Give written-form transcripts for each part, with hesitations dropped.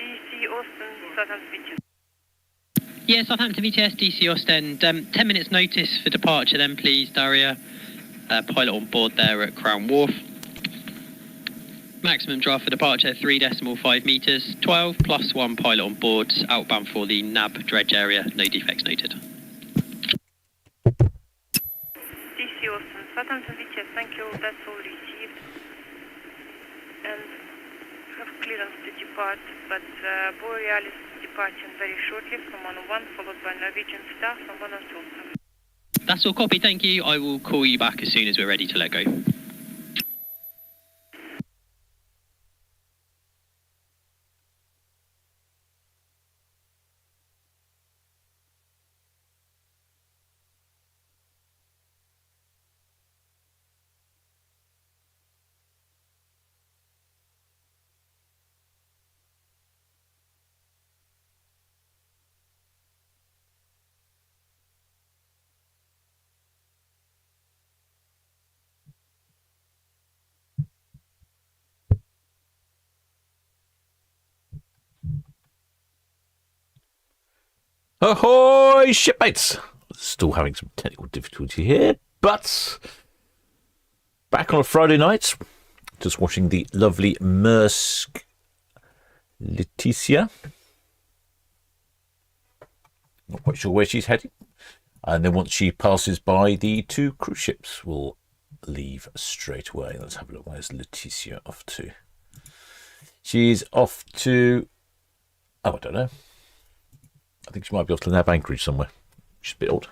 DC Austin, Southampton VTS. Yeah, Southampton VTS, DC Austin. 10 minutes notice for departure then, please, Daria. Pilot on board there at Crown Wharf. Maximum draft for departure, 3.5 metres. 12 plus 1 pilot on board, outbound for the NAB dredge area. No defects noted. DC Austin, Southampton VTS, thank you, that's all received. And have clearance to depart, but Borealis departing very shortly from 101, followed by Norwegian Star from 102. That's all copy, thank you. I will call you back as soon as we're ready to let go. Ahoy, shipmates! Still having some technical difficulty here, but back on a Friday night, just watching the lovely Maersk Leticia. Not quite sure where she's heading. And then once she passes by, the 2 cruise ships will leave straight away. Let's have a look. Where's Leticia off to? She's off to... oh, I don't know. I think she might be off to Nab Anchorage somewhere, which is a bit odd.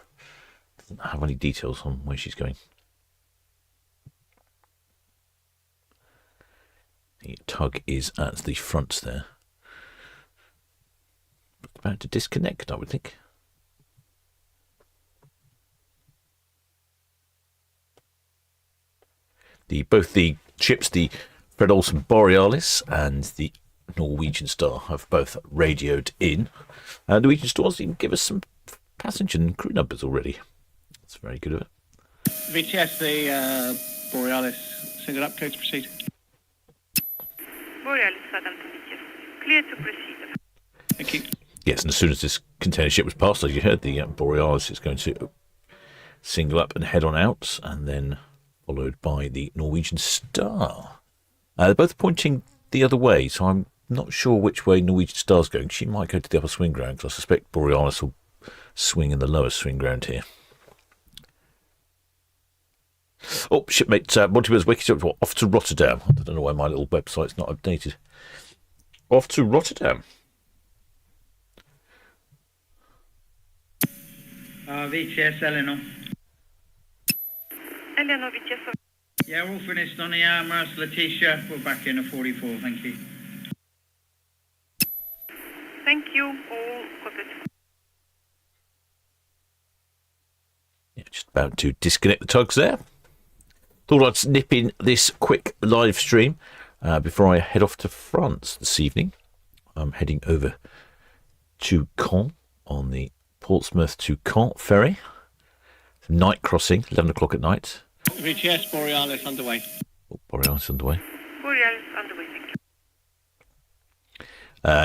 Doesn't have any details on where she's going. The tug is at the front there. About to disconnect, I would think. Both the ships, the Fred Olson Borealis and the Norwegian Star, have both radioed in. Norwegian Star's even give us some passenger and crew numbers already. That's very good of it. VTS, the Borealis, single up, clear to proceed. Borealis, Southampton VTS, clear to proceed. Thank you. Yes, and as soon as this container ship was passed, as you heard, the Borealis is going to single up and head on out, and then followed by the Norwegian Star. They're both pointing the other way, so I'm not sure which way Norwegian Star's going. She might go to the upper swing ground, because I suspect Borealis will swing in the lower swing ground here. Oh, shipmate, Montybird's waking up off to Rotterdam. I don't know why my little website's not updated. Off to Rotterdam. VTS, Eleanor. Eleanor VTS. Yeah, we're all finished on the Maersk Leticia. We're back in a 44, thank you. Thank you, all copied. Yeah, just about to disconnect the tugs there. Thought I'd nip in this quick live stream before I head off to France this evening. I'm heading over to Caen on the Portsmouth to Caen ferry. Night crossing, 11 o'clock at night. VTS, Borealis underway. Oh, Borealis underway. Borealis underway, thank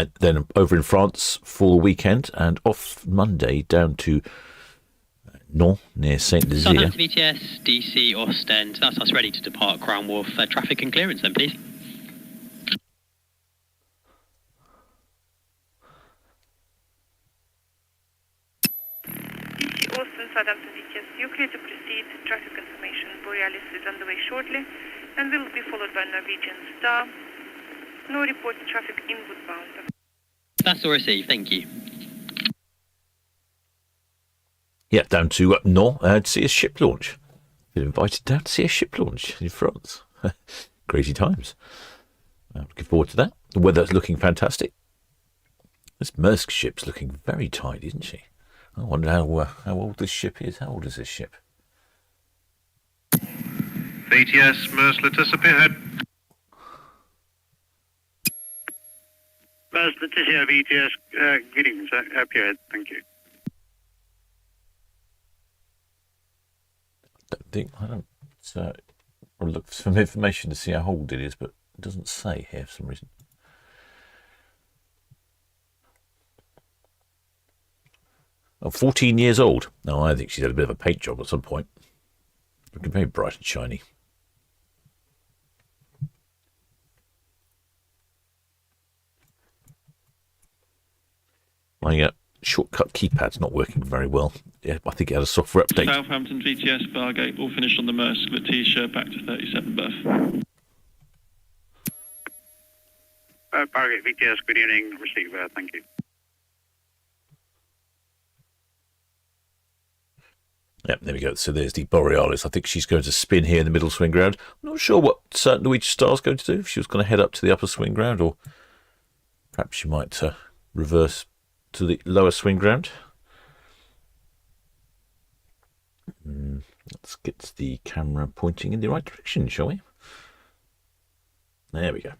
you. Then over in France for the weekend, and off Monday down to Nantes near Saint Nazaire. Southampton VTS, DC Ostend. That's us ready to depart Crown Wharf. Traffic and clearance then, please. DC Austin, Southampton VTS, you clear to proceed. Traffic information, Borealis is underway shortly and will be followed by Norwegian Star. No report traffic inward bound. That's all received, thank you. Yeah, down to Nantes to see a ship launch. Been invited down to see a ship launch in France. Crazy times. I'm looking forward to that. The weather's looking fantastic. This Maersk ship's looking very tidy, isn't she? I wonder how old this ship is. How old is this ship? VTS, Maersk Leticia, ahead. Maersk Leticia, VTS, good evening, sir. Ahead, thank you. I don't I'll look for some information to see how old it is, but it doesn't say here for some reason. Oh, 14 years old. No, I think she's had a bit of a paint job at some point. Looking very bright and shiny. My shortcut keypad's not working very well. Yeah, I think it had a software update. Southampton VTS Bargate, all finished on the Maersk, Letitia back to 37 berth. Bargate VTS, good evening. Receive, thank you. Yep, there we go. So there's the Borealis. I think she's going to spin here in the middle swing ground. I'm not sure what Norwegian Star is going to do. If she was going to head up to the upper swing ground, or perhaps she might reverse to the lower swing ground. Let's get the camera pointing in the right direction, shall we? There we go.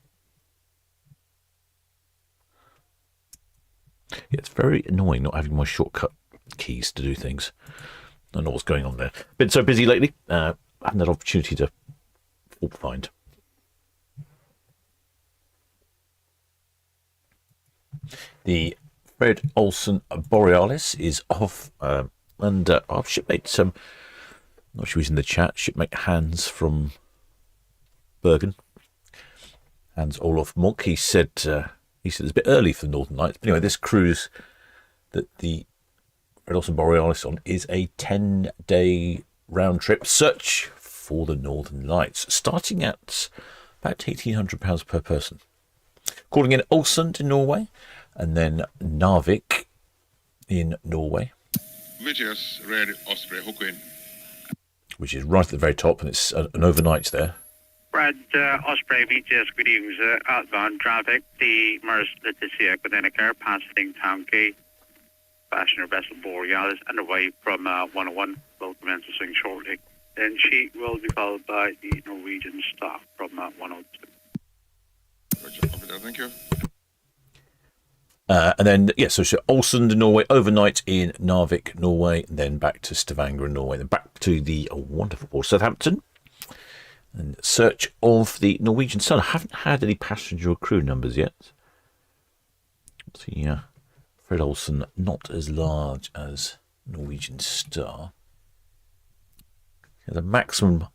Yeah, it's very annoying not having my shortcut keys to do things. I don't know what's going on there. Been so busy lately. I haven't had opportunity to fault find. The Fred Olson Borealis is off, and our shipmate, not sure he's in the chat, shipmate Hans from Bergen, Hans Olof Monk, he said it's a bit early for the Northern Lights. But anyway, this cruise that the Fred Olson Borealis on is a 10-day round trip search for the Northern Lights, starting at about £1,800 per person. Calling in Olson in Norway, and then Mavic in Norway. VTS Red Osprey, hook in. Which is right at the very top, and it's an overnight there. Brad Osprey VTS, good evening, sir. Outbound traffic, the Maersk Letitia Connecticut passing Town Quay. Passenger vessel Borealis underway from 101. Will commence to swing shortly. Then she will be followed by the Norwegian Star from 102. Roger, copy that, thank you. And then, so Olson to Norway, overnight in Narvik, Norway, and then back to Stavanger in Norway, then back to the wonderful port of Southampton. And search of the Norwegian Star. I haven't had any passenger or crew numbers yet. See, Fred Olson, not as large as Norwegian Star. Has a maximum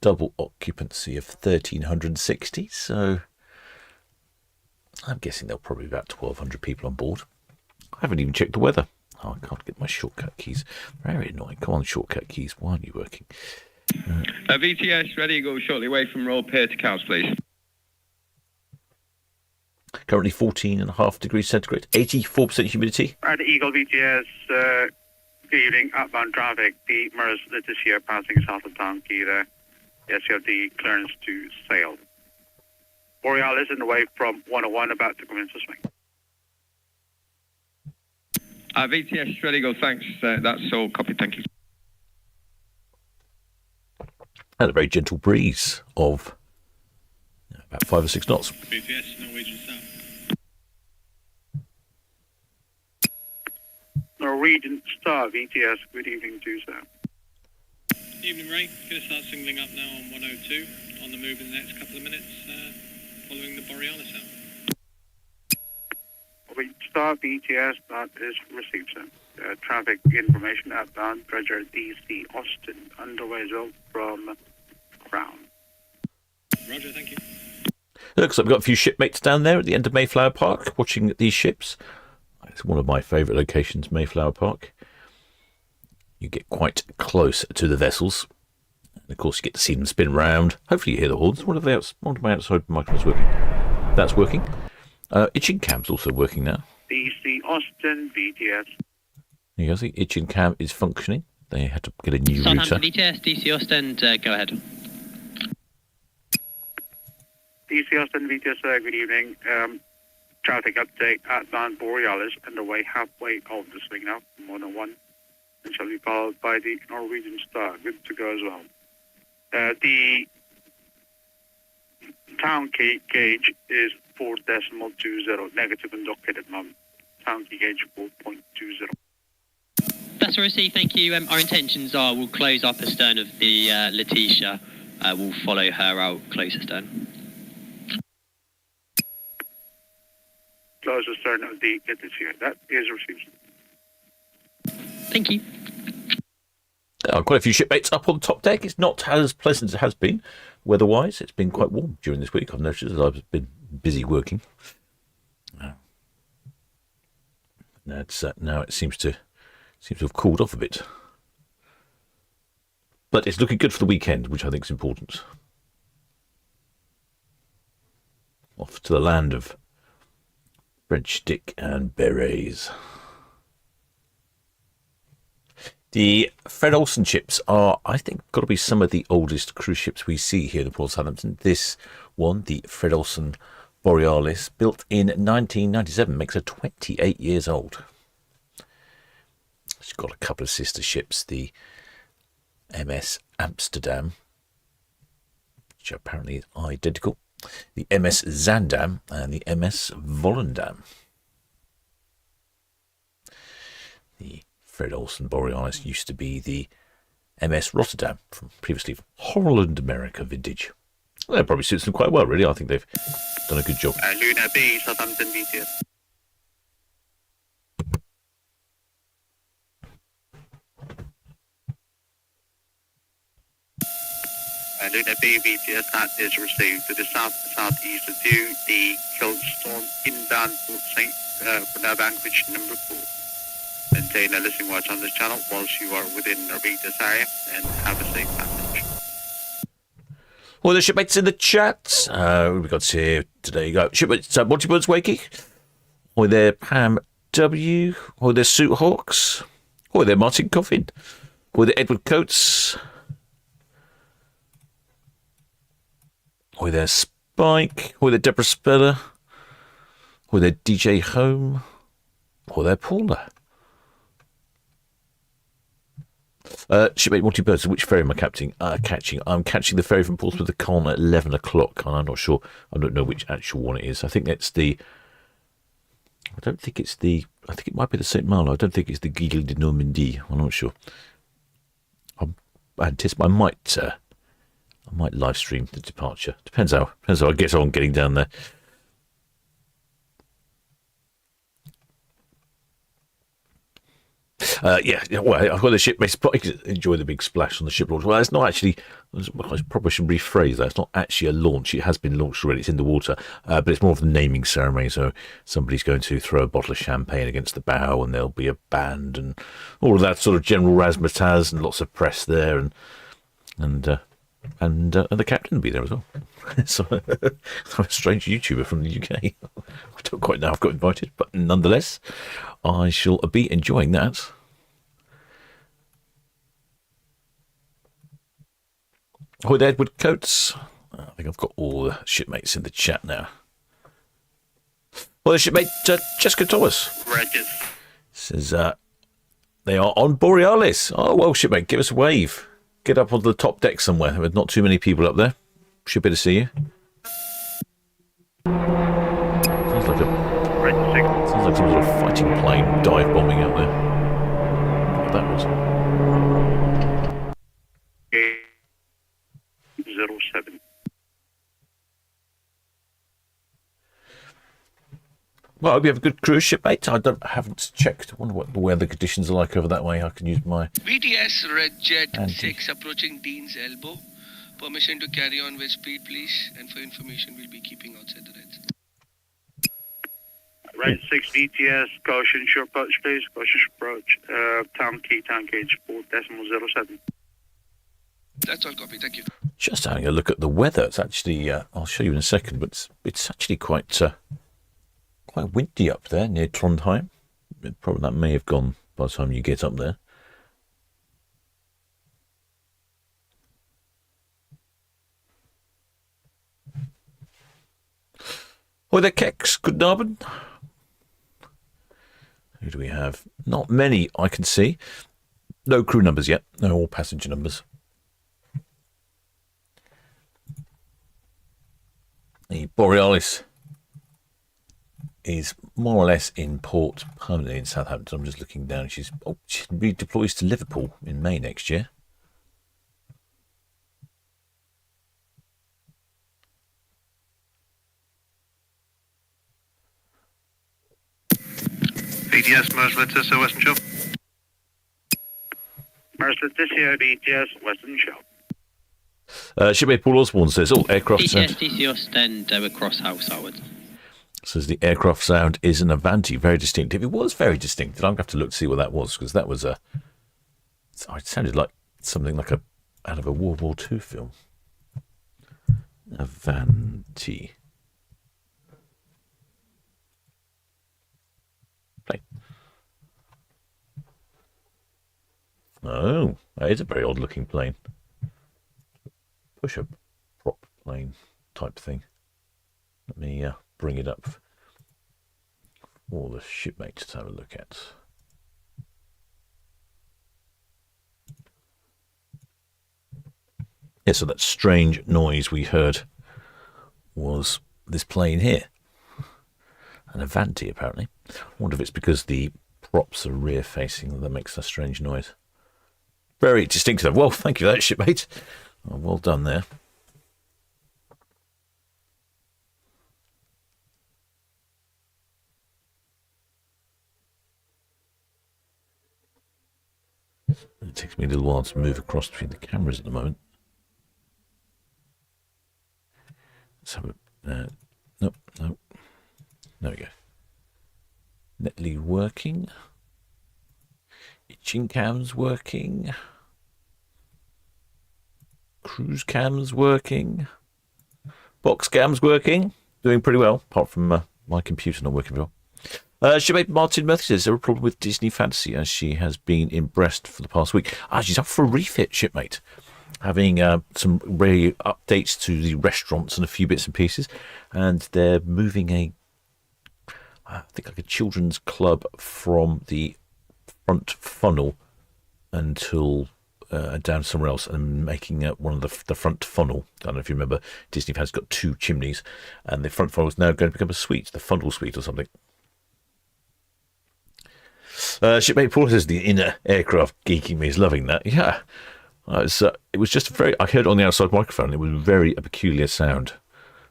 double occupancy of 1,360, so I'm guessing there'll probably be about 1,200 people on board. I haven't even checked the weather. Oh, I can't get my shortcut keys. Very annoying. Come on, shortcut keys. Why aren't you working? VTS, ready to go shortly away from Royal Pier to Cows, please. Currently 14.5 degrees centigrade, 84% humidity. Right, Eagle VTS, good evening. Outbound traffic, the Maersk Letitia passing south of Town Quay there. Yes, you have the clearance to sail. Borealis in the way from 101, about to commence the swing. VTS, ready to go, thanks. That's all, copy, thank you. Had a very gentle breeze of about 5 or 6 knots. VTS, Norwegian Star. Norwegian Star, VTS, good evening to you, sir. Evening, Ray. Going to start singling up now on 102. On the move in the next couple of minutes, following the Borealis out. Norwegian Star, VTS, that is received, sir. Traffic information outbound, Treasure DC Austin, underway zone from Crown. Roger, thank you. Looks like we've got a few shipmates down there at the end of Mayflower Park watching these ships. It's one of my favourite locations, Mayflower Park. You get quite close to the vessels. And of course, you get to see them spin round. Hopefully you hear the horns. One of my outside microphones working. That's working. Itching cam's also working now. DC Austin, VTS. You guys see, itching cam is functioning. They had to get a new router. Southampton VTS, DC Austin, go ahead. DC Austin, VTS, good evening. Traffic update, outbound Borealis, underway halfway of the swing now, 101, and shall be followed by the Norwegian Star. Good to go as well. The Town Quay gauge is 4.20, negative and docket at the moment. Town Quay gauge 4.20. That's a receipt, thank you. Our intentions are we'll close up astern of the Letitia. We'll follow her out close astern. Close astern of the Letitia. That is received. Thank you. Quite a few shipmates up on top deck. It's not as pleasant as it has been weather-wise. It's been quite warm during this week. I've noticed as I've been busy working. Now it seems to have cooled off a bit. But it's looking good for the weekend, which I think is important. Off to the land of French stick and berets. The Fred Olson ships are, I think, got to be some of the oldest cruise ships we see here in the Port of Southampton. This one, the Fred Olson Borealis, built in 1997, makes her 28 years old. She's got a couple of sister ships, the MS Amsterdam, which apparently is identical, the MS Zandam, and the MS Volendam. The Fred Olson Borealis used to be the MS Rotterdam, from previously Holland America vintage. Well, that probably suits them quite well, really. I think they've done a good job. Luna B, Southampton VTS. Luna B, VTS, that is received to the southeast of you, the Kilt Storm inbound Port St. Bernard anchorage number 4. Maintain a listening watch on this channel whilst you are within Narvita's area, and have a safe passage. Well, the shipmates in the chat. We've got here today. You go shipmates. Monty Birds Wakey. Or there Pam W. Or there Suit Hawks. Or there Martin Coffin. Or there Edward Coates. Or there Spike. Or there Deborah Speller. Or there DJ Home. Or there Paula. Shipmate Monty Birds, which ferry am I catching? I'm catching the ferry from Portsmouth to Colne at 11 o'clock, and I'm not sure. I don't know which actual one it is. I think it's the. I think it might be the Saint Malo. I don't think it's the Guigle de Normandie. I'm not sure. I might live stream the departure. Depends how I get on getting down there. Well, I've got the ship. Enjoy the big splash on the ship launch. Well, it's not actually. I probably should rephrase that. It's not actually a launch. It has been launched already. It's in the water, but it's more of the naming ceremony. So somebody's going to throw a bottle of champagne against the bow, and there'll be a band and all of that sort of general razzmatazz, and lots of press there, and the captain will be there as well. So I'm a strange YouTuber from the UK. I don't quite know I've got invited, but nonetheless, I shall be enjoying that. With Edward Coates. I think I've got all the shipmates in the chat now. Well, the shipmate Jessica Thomas Regis says they are on Borealis. Oh, well, shipmate, give us a wave. Get up on the top deck somewhere. There's not too many people up there. Should be able to see you. Sounds like some sort of fighting plane dive bombing out there. What that was. 07. Well, I hope you have a good cruise, shipmate. Haven't checked. I wonder what the weather conditions are like over that way. I can use my... VTS Red Jet 6 approaching Dean's Elbow. Permission to carry on with speed, please. And for information, we'll be keeping outside the Reds. Red 6 VTS, caution short approach, please. Caution short approach. Town Quay, 4.07. That's all, copy. Thank you. Just having a look at the weather. It's actually... I'll show you in a second, but it's actually quite windy up there near Trondheim. Probably that may have gone by the time you get up there. Oh, there, Kex. Good Abend. Who do we have? Not many I can see. No crew numbers yet. No, all passenger numbers. The Borealis is more or less in port permanently in Southampton. I'm just looking down. She redeploys to Liverpool in May next year. VTS, Mersley to Western Shore. Mars Leticia, BTS, Western Shell. Shipmate Paul Osborne says, aircraft sound. DCS, DC Ostend, cross house outward. Says the aircraft sound is an Avanti, very distinctive. It was very distinctive. I'm going to have to look to see what that was, because that was it sounded like something like out of a World War II film. Avanti. Play. Oh, that is a very odd looking plane. Push a prop plane type thing. Let me bring it up for the shipmates to have a look at. Yeah, so that strange noise we heard was this plane here. An Avanti, apparently. I wonder if it's because the props are rear facing that makes a strange noise. Very distinctive. Well, thank you for that, shipmate. Oh, well done there. It takes me a little while to move across between the cameras at the moment. Let's have a... nope. There we go. Netly working. Itching cam's working. Cruise cam's working. Box cam's working. Doing pretty well, apart from my computer not working well. Shipmate Martin Murphy says, is there a problem with Disney Fantasy as she has been in Brest for the past week? She's up for a refit, shipmate. Having some really updates to the restaurants and a few bits and pieces. And they're moving I think like a children's club from the front funnel until down somewhere else and making one of the front funnel. I don't know if you remember, Disney has got 2 chimneys and the front funnel is now going to become a suite, the funnel suite or something. Shipmate Paul says the inner aircraft geeking me is loving that. Yeah, it was just I heard it on the outside microphone. It was a peculiar sound,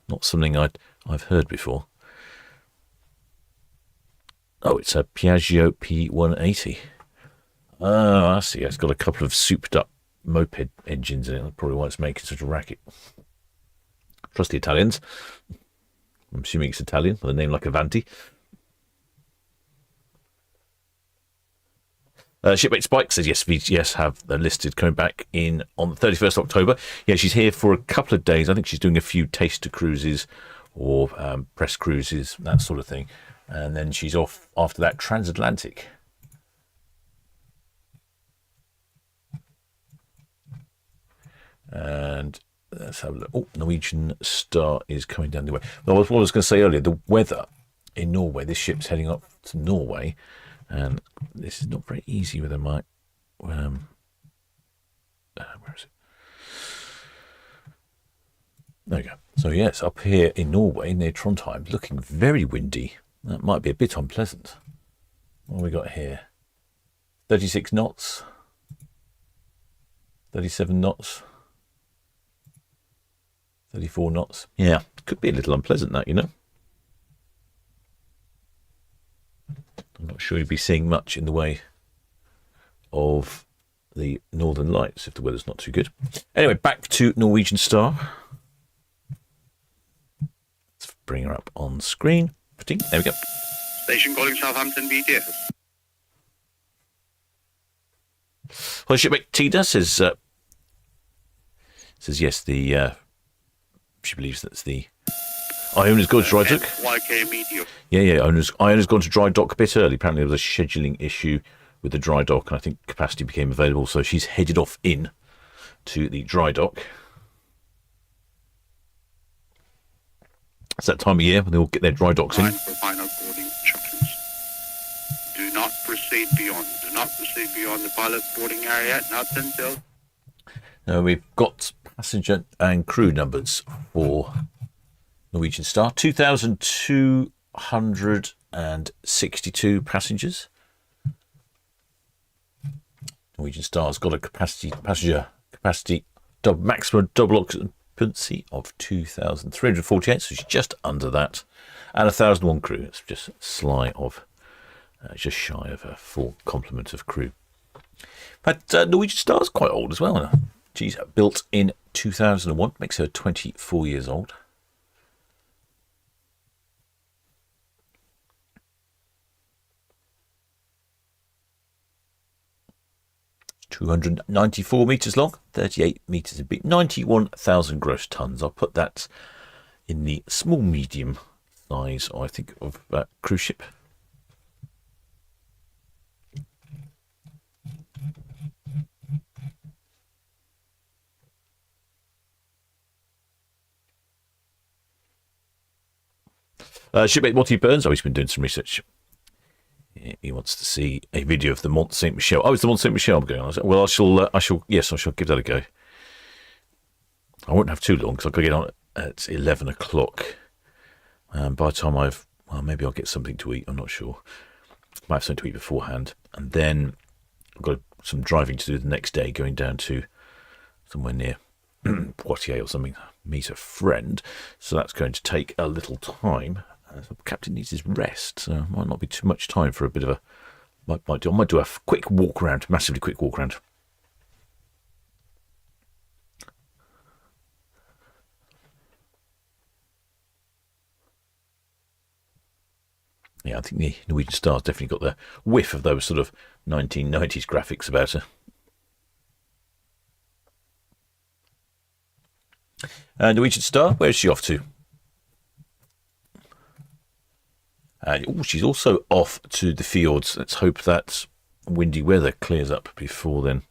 not something I've heard before. Oh, it's a Piaggio P180. Oh, I see. It's got a couple of souped up moped engines in it. That's probably why it's making such a racket. Trust the Italians. I'm assuming it's Italian with a name like Avanti. Shipmate Spike says, yes, VTS have listed coming back in on the 31st of October. Yeah, she's here for a couple of days. I think she's doing a few taster cruises or press cruises, that sort of thing. And then she's off after that transatlantic. And let's have a look. Oh, Norwegian Star is coming down the way. Well, what I was going to say earlier, the weather in Norway, this ship's heading up to Norway. And this is not very easy with my... where is it? There we go. So, yes, up here in Norway, near Trondheim, looking very windy. That might be a bit unpleasant. What have we got here? 36 knots. 37 knots. 34 knots. Yeah, could be a little unpleasant, that, you know. I'm not sure you'd be seeing much in the way of the Northern Lights if the weather's not too good. Anyway, back to Norwegian Star. Let's bring her up on screen. There we go. Station calling Southampton, BTS. Well, shipmate Tina says yes, she believes that's the Iona's gone to dry dock. Yeah, Iona's gone to dry dock a bit early. Apparently there was a scheduling issue with the dry dock, and I think capacity became available, so she's headed off in to the dry dock. It's that time of year when they all get their dry docks in. For final boarding instructions. Do not proceed beyond. Do not proceed beyond the pilot boarding area, not until... Now we've got passenger and crew numbers for Norwegian Star. 2,262 passengers. Norwegian Star's got a maximum double occupancy of 2,348, so she's just under that, and 1,001 crew. It's just shy of a full complement of crew. But Norwegian Star is quite old as well. She's built in 2001, makes her 24 years old. "294 metres long, 38 metres in beam, 91,000 gross tonnes." I'll put that in the small medium size, I think, of cruise ship. Shipmate Monty Burns, he's been doing some research. He wants to see a video of the Mont Saint Michel. Oh, it's the Mont Saint Michel I'm going on. Well, I shall give that a go. I won't have too long because I've got to get on at 11 o'clock. By the time maybe I'll get something to eat. I'm not sure. Might have something to eat beforehand, and then I've got some driving to do the next day, going down to somewhere near Poitiers or something, meet a friend. So that's going to take a little time. The captain needs his rest, so might not be too much time for a bit of a. I might do a quick walk around, massively quick walk around. Yeah, I think the Norwegian Star's definitely got the whiff of those sort of 1990s graphics about her. Norwegian Star, where is she off to? She's also off to the fjords. Let's hope that windy weather clears up before then.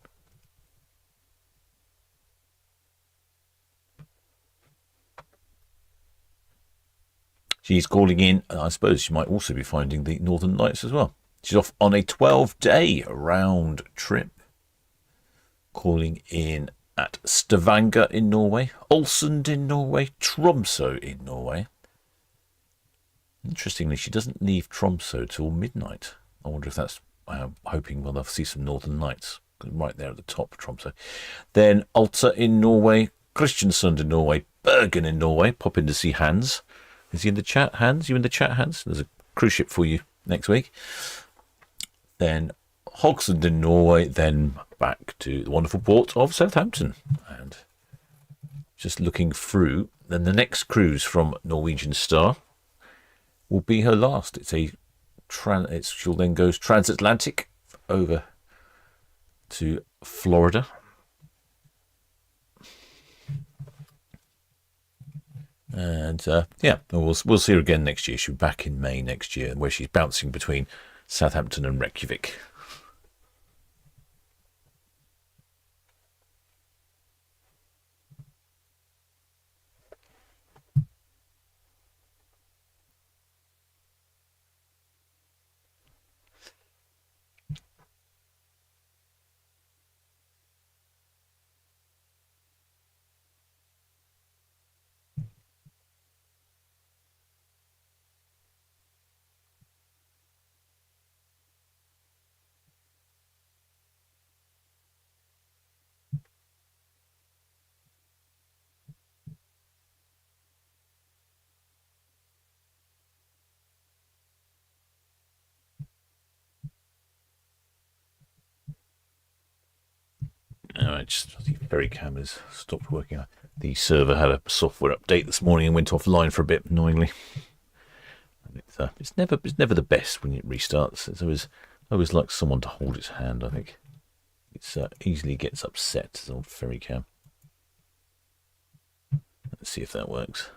She's calling in, and I suppose she might also be finding the Northern Lights as well. She's off on a 12-day round trip. Calling in at Stavanger in Norway, Olson in Norway, Tromsø in Norway. Interestingly, she doesn't leave Tromsø till midnight. I wonder if that's hoping they'll see some Northern Lights. Right there at the top, Tromsø. Then Alta in Norway, Kristiansund in Norway, Bergen in Norway. Pop in to see Hans. Is he in the chat, Hans? You in the chat, Hans? There's a cruise ship for you next week. Then Hogsund in Norway, then back to the wonderful port of Southampton. And just looking through, then the next cruise from Norwegian Star will be her last. She'll then go transatlantic over to Florida. And we'll see her again next year. She'll be back in May next year, where she's bouncing between Southampton and Reykjavik. The ferry cameras stopped working. The server had a software update this morning and went offline for a bit, annoyingly. And it's never the best when it restarts. It's always like someone to hold its hand. I think it easily gets upset. This old ferry cam. Let's see if that works.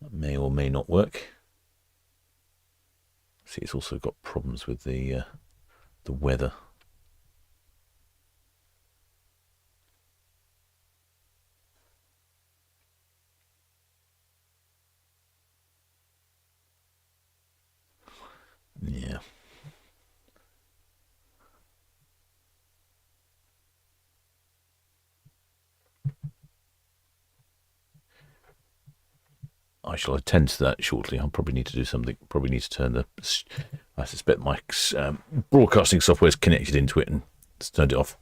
That may or may not work. See, it's also got problems with the weather. Yeah. I shall attend to that shortly. I'll probably need to do something. Probably need to turn I suspect my broadcasting software is connected into it and it's turned it off.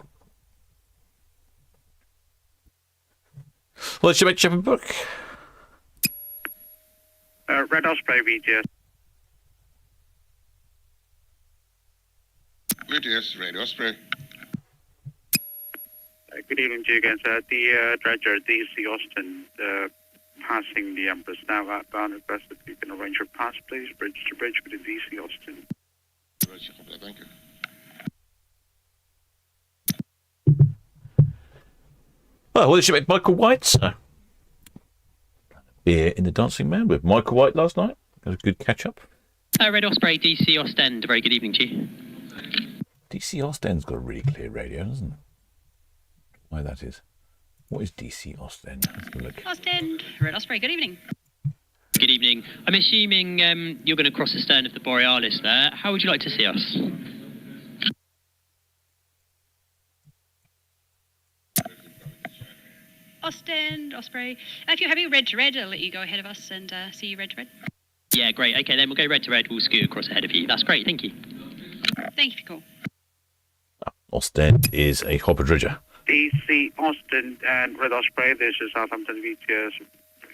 Well, Shipmate Shepherd Book. Red Osprey VGS. VTS Radio Osprey. Good evening to you again, sir. The dredger DC Austin passing the Empress now outbound. Request if you can arrange your pass, please. Bridge to bridge with the DC Austin. Roger, copy that, thank you. Oh, well, it should be Michael White, sir. Beer in the Dancing Man with Michael White last night. Got a good catch up. Red Osprey, DC Ostend. Very good evening to you. DC Ostend's got a really clear radio, doesn't it? Why that is. What is DC Ostend? Let's have a look. Ostend, Red Osprey, good evening. Good evening. I'm assuming you're going to cross the stern of the Borealis there. How would you like to see us? Ostend, Osprey. If you're having red to red, I'll let you go ahead of us and see you red to red. Yeah, great. Okay, then we'll go red to red. We'll scoot across ahead of you. That's great. Thank you. Thank you for your call. Ostend is a hopper dredger. DC Austin and Red Osprey. This is Southampton VTS.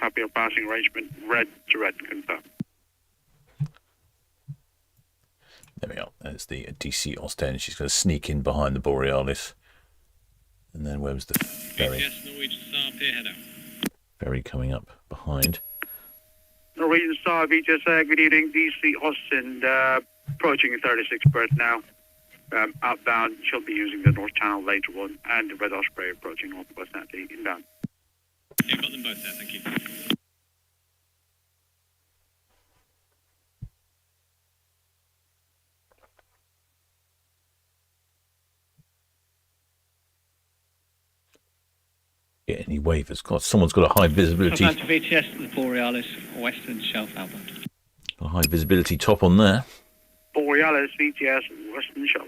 Copy of passing arrangement. Red to red. Confirm. There we are. There's the DC Ostend. She's going to sneak in behind the Borealis. And then where was the ferry? VTS Norwegian Star, pier head out. Ferry coming up behind. Norwegian Star VTS. Good evening. DC Austin approaching a 36 berth now. Outbound, she'll be using the North Channel later on, and the Red Osprey approaching Northwest Atlantic inbound. Yeah, got them both there, thank you. Get any waivers? God, someone's got a high visibility. Southampton VTS to the Borealis, Western Shelf outbound. A high visibility top on there. Borealis VTS Western Shelf.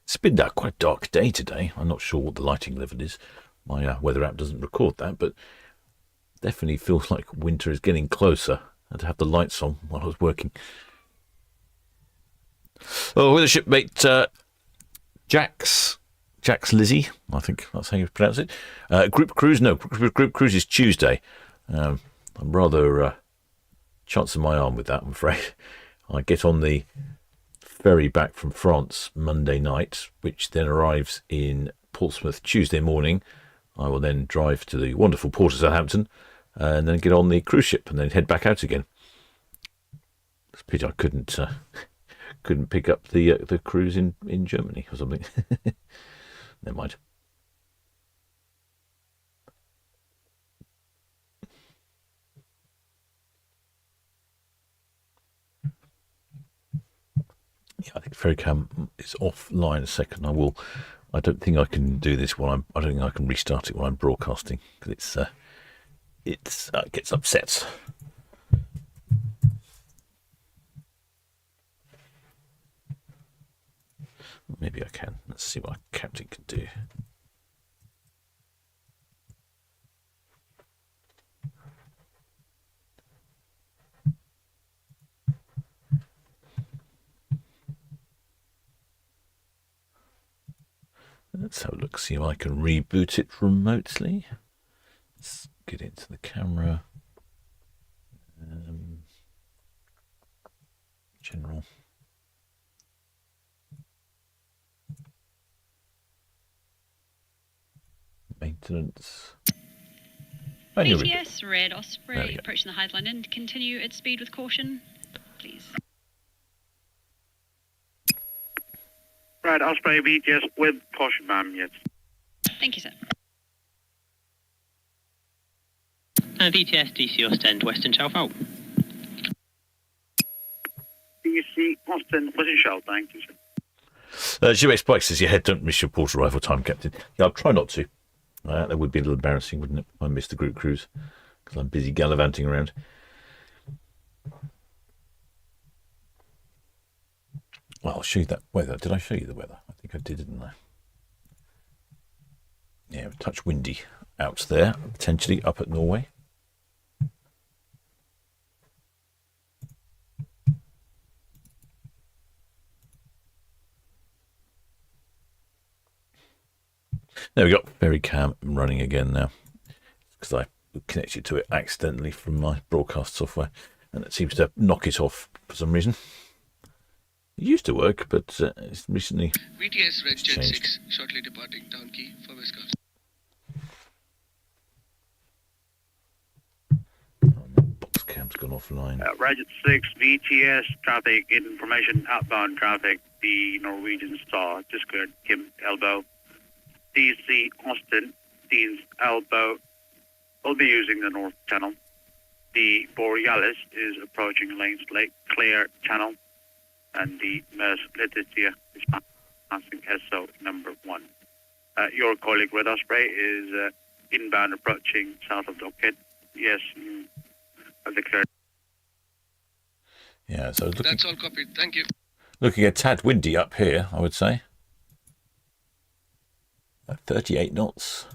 It's been quite a dark day today. I'm not sure what the lighting level is. My weather app doesn't record that, but definitely feels like winter is getting closer. I had to have the lights on while I was working. Oh, with a shipmate, Jax Lizzie, I think that's how you pronounce it. Group cruise, no, group cruise is Tuesday. I'm rather chancing my arm with that, I'm afraid. I get on the ferry back from France Monday night, which then arrives in Portsmouth Tuesday morning. I will then drive to the wonderful port of Southampton and then get on the cruise ship and then head back out again. It's a pity I couldn't pick up the cruise in Germany or something. Never mind. Yeah, I think Ferrycam is offline a second. I don't think I can do this I don't think I can restart it while I'm broadcasting because it gets upset. Maybe I can. Let's see what Captain can do. Let's have a look, see if I can reboot it remotely. Let's get into the camera. General. Maintenance. VTS, Red Osprey, approaching the Highland End. Continue at speed with caution, please. Red Osprey VTS with caution, ma'am, yes. Thank you, sir. VTS, DC Ostend, Western Shelf out. DC Austin, Western Shelf, thank you, sir. GMX Spike says, your head, don't miss your port arrival time, Captain. Yeah, I'll try not to. That would be a little embarrassing, wouldn't it? I missed the group cruise because I'm busy gallivanting around. Well, I'll show you that weather. Did I show you the weather? I think I did, didn't I? Yeah, a touch windy out there, potentially up at Norway. There we go. Ferrycam running again now because I connected to it accidentally from my broadcast software, and it seems to knock it off for some reason. It used to work, but it's recently VTS Red Jet changed. 6 shortly departing Town Quay for Wisconsin. Boxcam's gone offline. Roger 6, VTS traffic information, outbound traffic. The Norwegian Star just cleared Kim Elbow. DC Austin, Dean's Elbow, will be using the North Channel. The Borealis is approaching Lanes Lake, Clear Channel. And the Mers Letitia is passing SO number 1. Your colleague Red Osprey is inbound approaching south of Dockhead. Yes, you have declared. Yeah, so That's all copied. Thank you. looking a tad windy up here, I would say. 38 knots.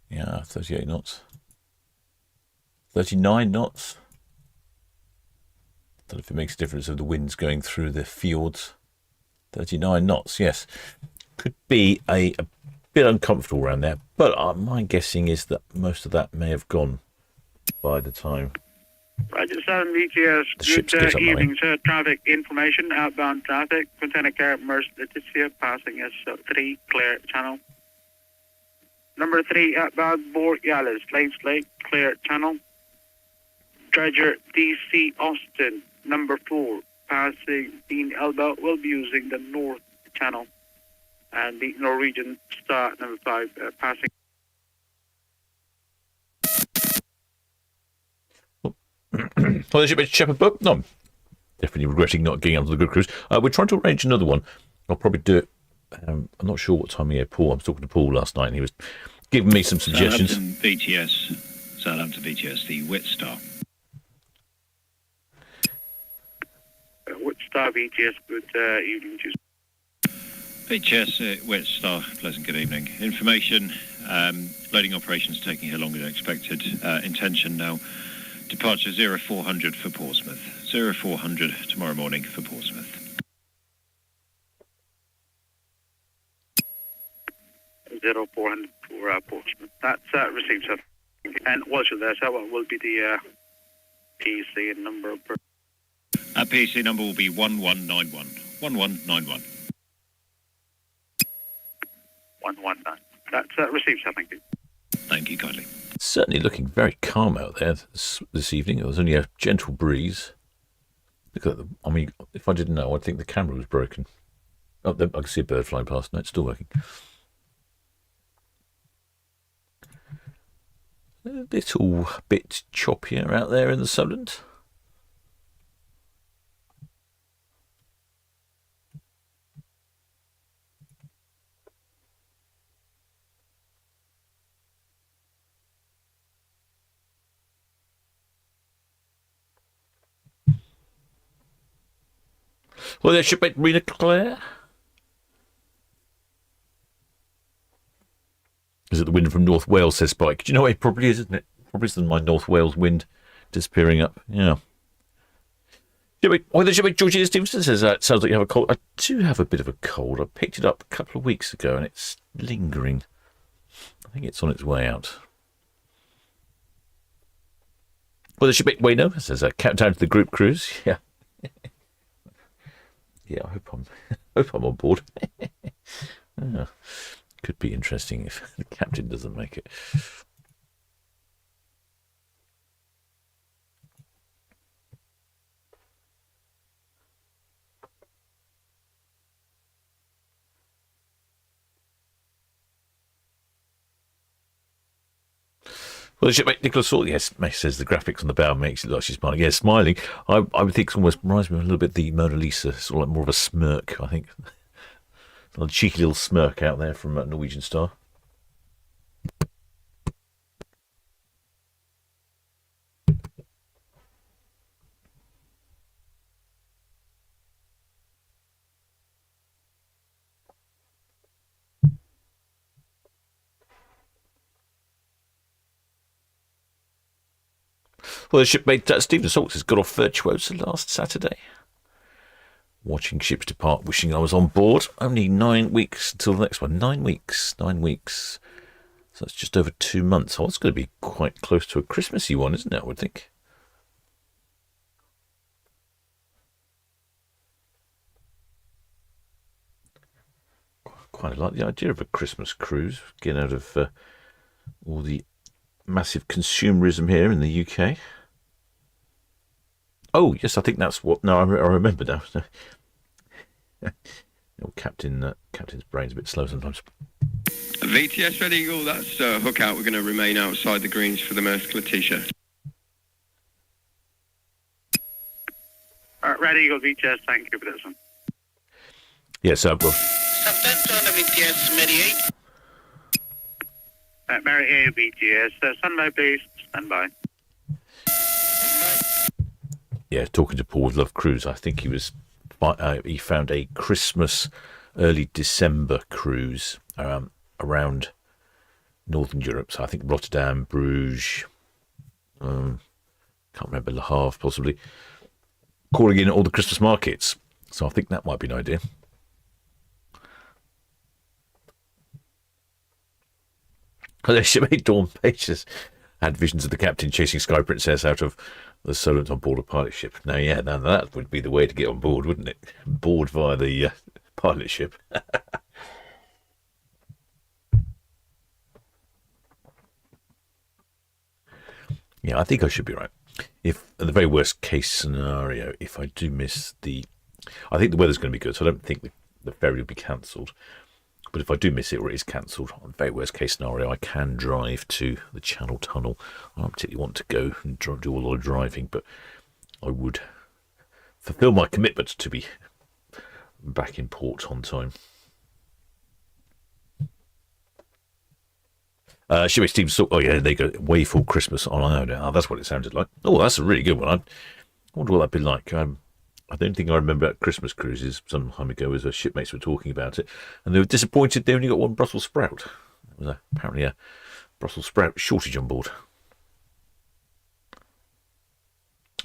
Yeah, 38 knots. 39 knots. Don't know if it makes a difference if the wind's going through the fjords. 39 knots, yes. Could be a bit uncomfortable around there, but my guessing is that most of that may have gone by the time Roger 7 VTS. the ships get up Good evening, running. sir. Traffic information, outbound traffic. Container carrier Mers Letitia passing S3, Clear Channel. Number 3, outbound Borealis, Lanes Lake, Clear Channel. Dredger DC Austin, number 4, passing Dean Elbow, will be using the North Channel. And the Norwegian Star, number 5, passing. Well, there's your bit of Shepherd book. No, I'm definitely regretting not getting onto the good cruise. We're trying to arrange another one. I'll probably do it. I'm not sure what time he had Paul. I was talking to Paul last night and he was giving me some suggestions. Southampton VTS, the Wit Star. Which Star VTS, good evening to you. VTS, Wit Star, pleasant good evening. Information, loading operations taking here longer than expected. Intention now, departure 0400 for Portsmouth. 0400 tomorrow morning for Portsmouth. 0400 for Portsmouth. That's received, sir. And what's there, sir? What will be the PC and number of... PC number will be 1191. 1191. 119. That's received, sir. Thank you. Thank you kindly. Certainly looking very calm out there this evening. There was only a gentle breeze. Look at the, I mean, if I didn't know, I'd think the camera was broken. Oh, I can see a bird flying past. No, it's still working. A little bit choppier out there in the Solent. Well, there should be Rena Claire. Is it the wind from North Wales, says Spike? Do you know what it probably is, isn't it? Probably isn't my North Wales wind disappearing up. Yeah. Well, there should be Georgina Stevenson says, it sounds like you have a cold. I do have a bit of a cold. I picked it up a couple of weeks ago and it's lingering. I think it's on its way out. Well, there should be Wayno says, countdown to the group cruise. Yeah. Yeah, I hope I'm on board. Yeah. Could be interesting if the captain doesn't make it. Well, Nicholas Salt, yes, May says the graphics on the bow makes it look like she's smiling. Yeah, smiling. I would think it almost reminds me a little bit of the Mona Lisa, sort of like more of a smirk, I think. A cheeky little smirk out there from Norwegian Star. Well, the shipmate Stephen Salts has got off Virtuosa last Saturday. Watching ships depart, wishing I was on board. Only 9 weeks until the next one. 9 weeks. 9 weeks. So that's just over 2 months. Oh, it's going to be quite close to a Christmassy one, isn't it, I would think? Quite like the idea of a Christmas cruise, getting out of all the massive consumerism here in the UK. Oh, yes, I think that's what... No, I remember now. Captain's brain's a bit slow sometimes. VTS Red Eagle, that's hook out. We're going to remain outside the greens for the Maersk Letitia. Red Eagle VTS, thank you for this one. Yes, well... Southampton VTS Mary 8. Mary A VTS, standby please, standby. Yeah, talking to Paul with Love Cruise, I think he found a Christmas, early December cruise around Northern Europe. So I think Rotterdam, Bruges, can't remember, Le Havre possibly, calling in all the Christmas markets. So I think that might be an idea. Shipmate Dawn Pages had visions of the captain chasing Sky Princess out of the Solent on board a pilot ship. Now that would be the way to get on board, wouldn't it? Board via the pilot ship. Yeah, I think I should be right. If at the very worst case scenario, if I do miss I think the weather's going to be good, so I don't think the ferry will be cancelled. But if I do miss it or it is cancelled, on the very worst case scenario, I can drive to the Channel Tunnel. I don't particularly want to go and do a lot of driving, but I would fulfil my commitment to be back in port on time. Shipmate Steve, oh yeah, there you go. Wayful Christmas on Iona. Oh, that's what it sounded like. Oh, that's a really good one. I wonder what that'd be like. I don't think I remember about Christmas cruises some time ago as shipmates were talking about it, and they were disappointed they only got one Brussels sprout. There was apparently a Brussels sprout shortage on board.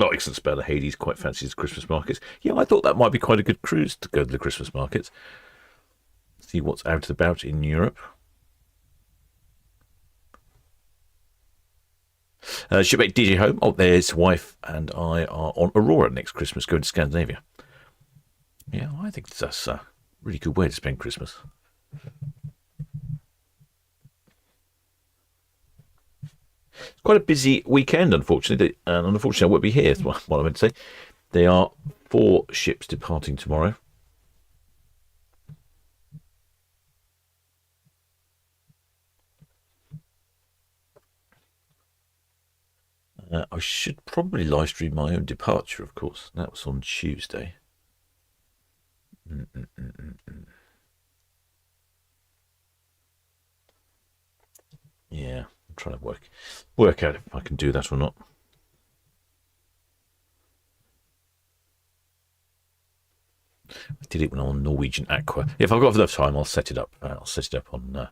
Oh, excellent spell. The Hades quite fancies the Christmas markets. Yeah, I thought that might be quite a good cruise to go to the Christmas markets. See what's out and about in Europe. Shipmate DJ Home. Oh, there's wife and I are on Aurora next Christmas, going to Scandinavia. Yeah, I think that's a really good way to spend Christmas. It's quite a busy weekend, unfortunately. And unfortunately, I won't be here. That's what I meant to say. There are 4 ships departing tomorrow. I should probably live stream my own departure, of course. That was on Tuesday. Yeah, I'm trying to work out if I can do that or not. I did it when I'm on Norwegian Aqua. If I've got enough time, I'll set it up. I'll set it up on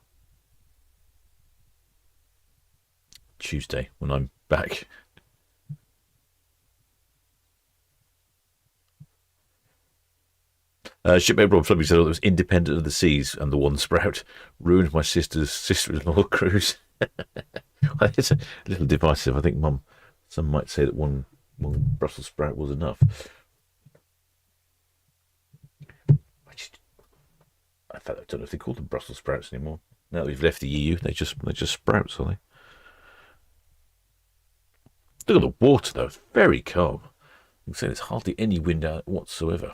Tuesday when I'm back. Shipmate Rob Flubby said it was independent of the seas, and the one sprout ruined my sister-in-law cruise. It's a little divisive. I think some might say that one Brussels sprout was enough. In fact, I don't know if they call them Brussels sprouts anymore. Now that we've left the EU, they're just sprouts, are they? Look at the water, though. It's very calm. You can say there's hardly any wind out whatsoever.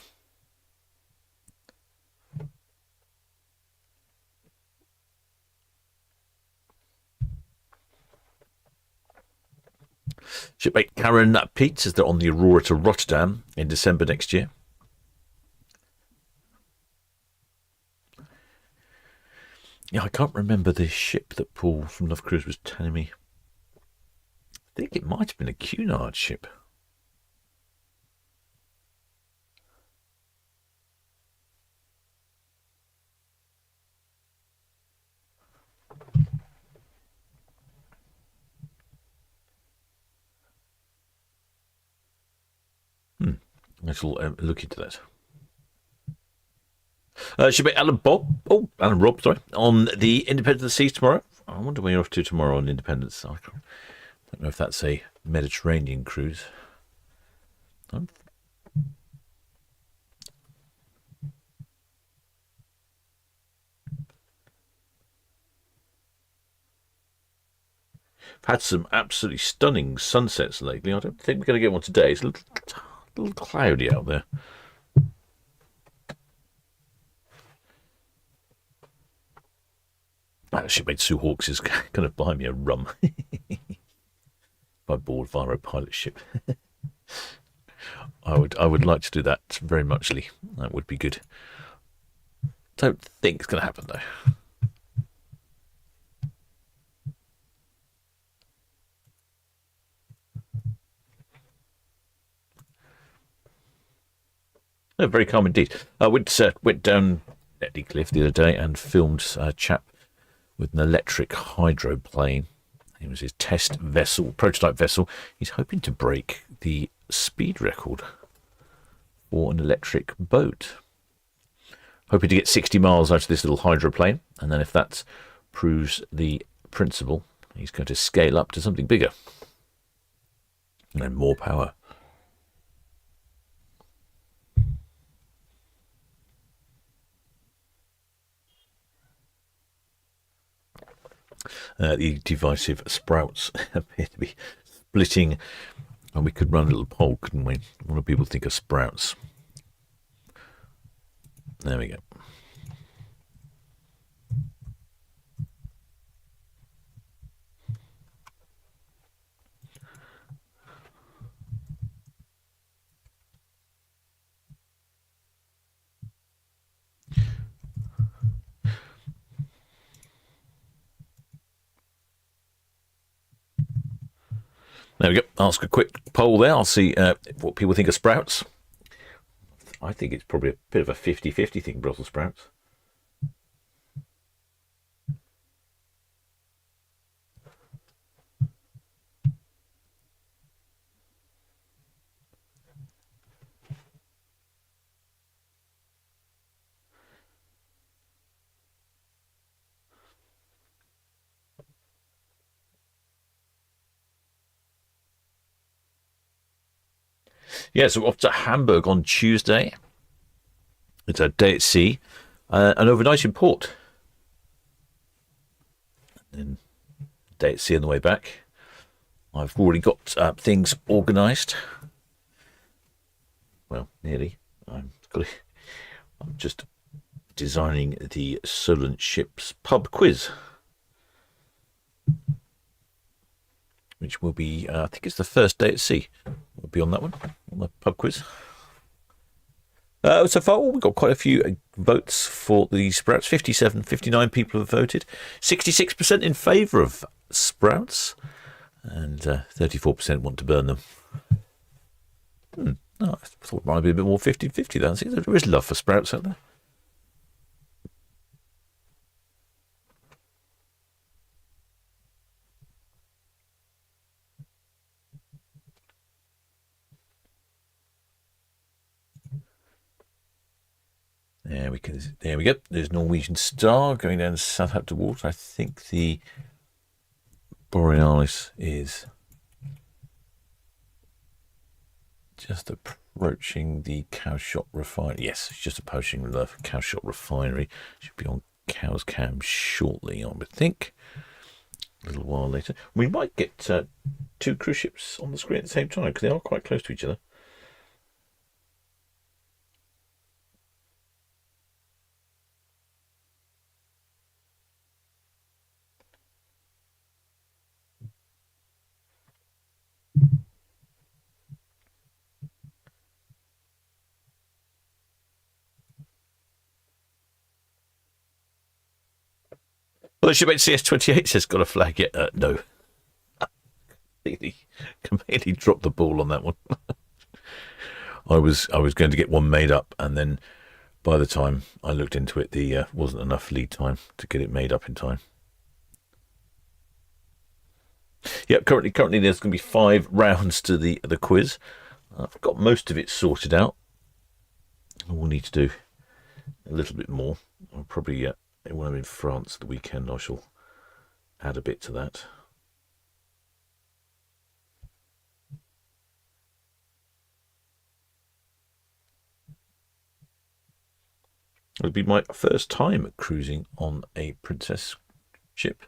Shipmate Karen Pete says they're on the Aurora to Rotterdam in December next year. Yeah, I can't remember the ship that Paul from Love Cruise was telling me. I think it might have been a Cunard ship. I shall look into that. Should be Alan Rob, sorry, on the Independent of the Seas tomorrow. I wonder where you're off to tomorrow on Independence. I don't know if that's a Mediterranean cruise. I've had some absolutely stunning sunsets lately. I don't think we're going to get one today. It's a little cloudy out there. That shipmate Sue Hawkes is going to buy me a rum if I board via a pilot ship. I would like to do that very muchly. That would be good. Don't think it's going to happen though. No, very calm indeed. I went down Netley Cliff the other day and filmed a chap with an electric hydroplane. It was his test vessel, prototype vessel. He's hoping to break the speed record for an electric boat. Hoping to get 60 miles out of this little hydroplane, and then if that proves the principle, he's going to scale up to something bigger and more power. The divisive sprouts appear to be splitting, and we could run a little poll, couldn't we? What do people think of sprouts? There we go. There we go. Ask a quick poll there. I'll see what people think of sprouts. I think it's probably a bit of a 50-50 thing, Brussels sprouts. Yeah, so we're off to Hamburg on Tuesday. It's a day at sea, and overnight in port. And then day at sea on the way back. I've already got things organised. Well, nearly. I'm just designing the Solent Ships pub quiz, which will be, I think it's the first day at sea. We'll be on that one, on the pub quiz. So far, we've got quite a few votes for the sprouts. 59 people have voted. 66% in favour of sprouts, and 34% want to burn them. No, I thought it might be a bit more 50-50 though. See, there is love for sprouts out there. There we go. There's Norwegian Star going down Southampton water. I think the Borealis is just approaching the Cowshot refinery. Yes, it's just approaching the Cowshot refinery. Should be on Cow's Cam shortly, I would think. A little while later. We might get two cruise ships on the screen at the same time because they are quite close to each other. Well, the shipmate CS28 says got a flag yet. No. Completely dropped the ball on that one. I was going to get one made up, and then by the time I looked into it, the wasn't enough lead time to get it made up in time. Yeah, currently there's going to be 5 rounds to the quiz. I've got most of it sorted out. I will need to do a little bit more. I'll probably when I'm in France the weekend, I shall add a bit to that. It'll be my first time cruising on a Princess ship.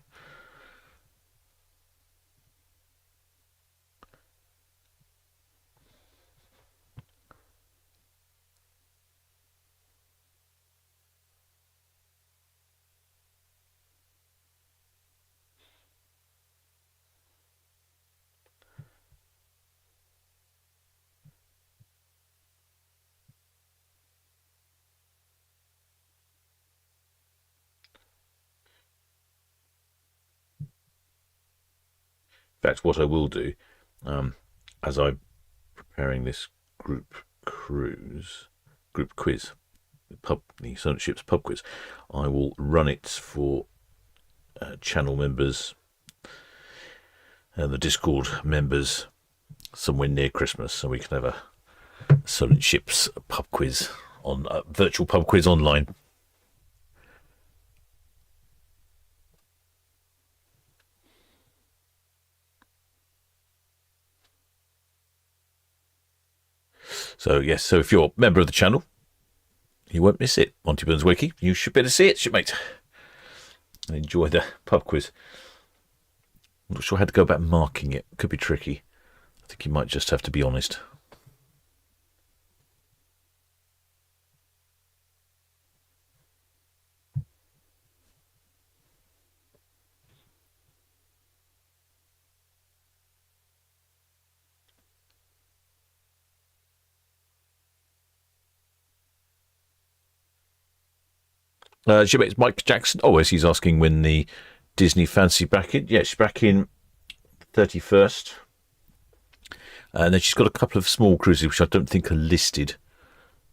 In fact, what I will do, as I'm preparing this group quiz, the Solent Ships pub quiz, I will run it for channel members and the Discord members somewhere near Christmas, so we can have a Solent Ships pub quiz on virtual pub quiz online. So yes, so if you're a member of the channel, you won't miss it. Monty Burns Wiki, you should better see it, shipmate. And enjoy the pub quiz. I'm not sure how to go about marking it. Could be tricky. I think you might just have to be honest. Shipmate's Mike Jackson. Oh, yes, he's asking when the Disney Fancy back in. Yeah, she's back in 31st. And then she's got a couple of small cruises, which I don't think are listed.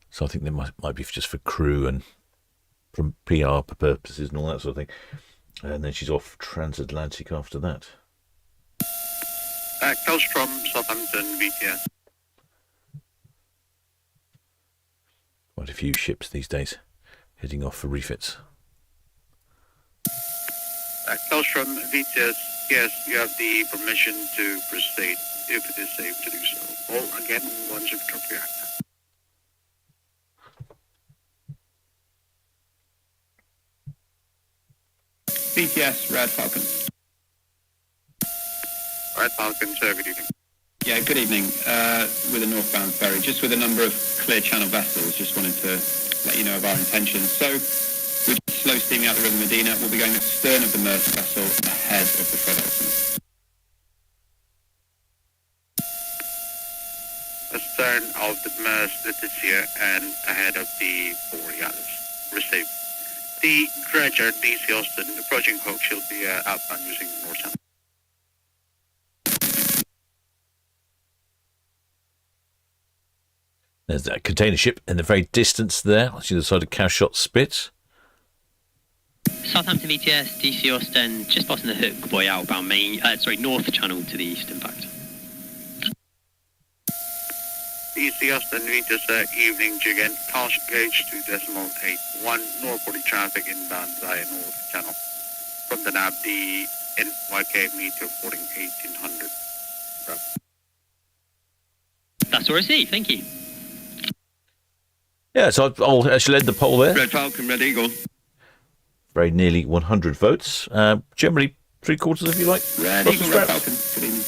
So I think they might be just for crew and from PR purposes and all that sort of thing. And then she's off transatlantic after that. Coast from Southampton, VTS. Quite a few ships these days heading off for refits. Coast from VTS, yes, you have the permission to proceed if it is safe to do so. Or again, once you've dropped your anchor. VTS, Red Falcon. Red Falcon, sir, good evening. Yeah, good evening. With a northbound ferry, just with a number of clear channel vessels, just wanted to let you know of our intentions. So, we're just slow steaming out the River Medina. We'll be going astern of the Merce vessel ahead of the Fred Olson. Astern of the Merce Letitia and ahead of the Borealis. Received. The dredger, DC Austin, approaching Hook, she'll be outbound using North Channel. There's that container ship in the very distance there. I see the side of Cowshot Spit. Southampton VTS, DC Austin, just passing the Hook Buoy outbound North Channel to the east, in fact. DC Austin, Vitas, evening jig and caution gauge 2.81, northerly traffic inbound via North Channel. From the nav, the NYK meter reporting 1800. That's all received, thank you. Yeah, so I'll actually end the poll there. Red Falcon, Red Eagle. Very nearly 100 votes. Generally, 3/4 if you like. Red Eagle, Red Falcon. Good evening.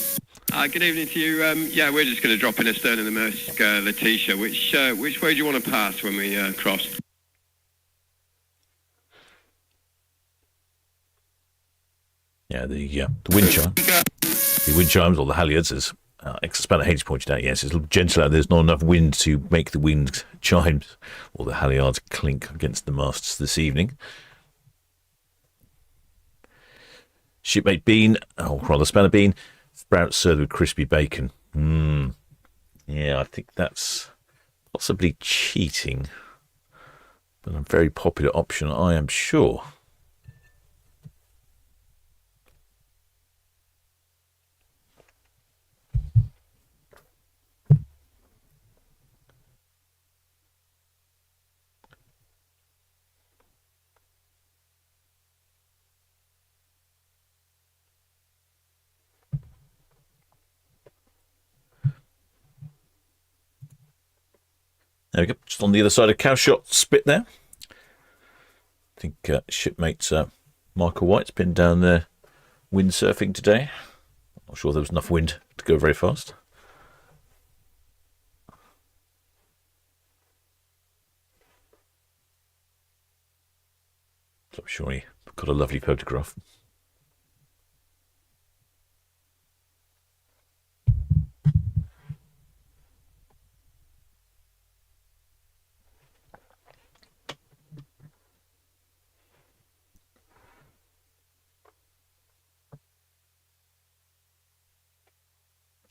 Good evening to you. Yeah, we're just going to drop in astern of the Merce Letitia. Which way do you want to pass when we cross? Yeah, the wind chime. The wind chimes, or the halyards, as ex-Spanner Hayes pointed out, yes, it's a little gentle out. There's not enough wind to make the wind chimes or the halyards clink against the masts this evening. Shipmate Bean, or rather Spanner Bean, sprouts served with crispy bacon. Yeah, I think that's possibly cheating, but a very popular option, I am sure. There we go, just on the other side of Cowshot Spit there. I think shipmate Michael White's been down there windsurfing today. Not sure there was enough wind to go very fast. So I'm sure he got a lovely photograph.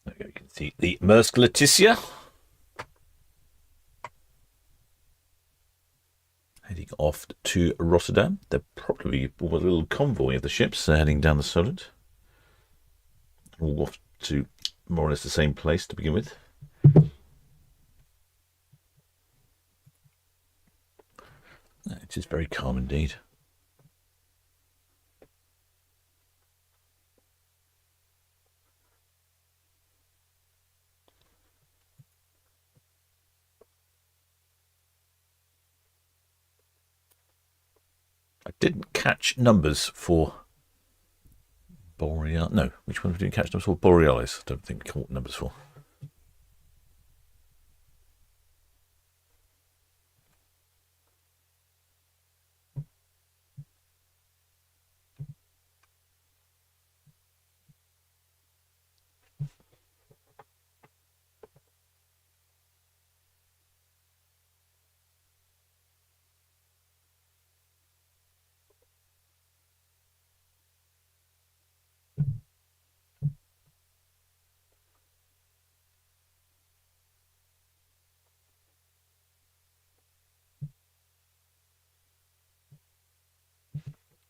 There we go, you can see the Maersk Letitia heading off to Rotterdam. They're probably a little convoy of the ships. They're heading down the Solent. All off to more or less the same place to begin with. It is very calm indeed. I didn't catch numbers for Borealis. No, which one didn't catch numbers for? Borealis. I don't think we caught numbers for.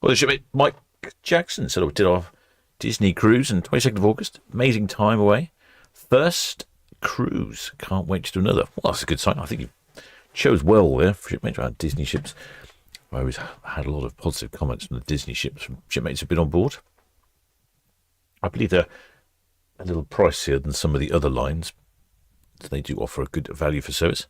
Well, the shipmate Mike Jackson said we did our Disney cruise on 22nd of August. Amazing time away. First cruise. Can't wait to do another. Well, that's a good sign. I think you chose well there for shipmates around Disney ships. I always had a lot of positive comments from the Disney ships from shipmates who've been on board. I believe they're a little pricier than some of the other lines. So they do offer a good value for service.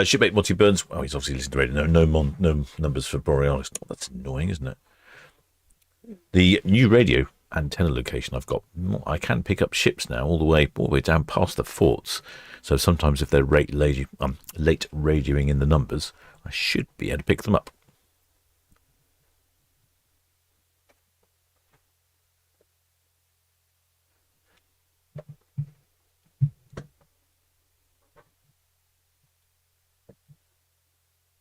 Shipmate Monty Burns. Oh, he's obviously listening to radio. No numbers for Borealis. Oh, that's annoying, isn't it? The new radio antenna location I've got, I can pick up ships now all the way down past the forts. So sometimes if they're late radioing in the numbers, I should be able to pick them up.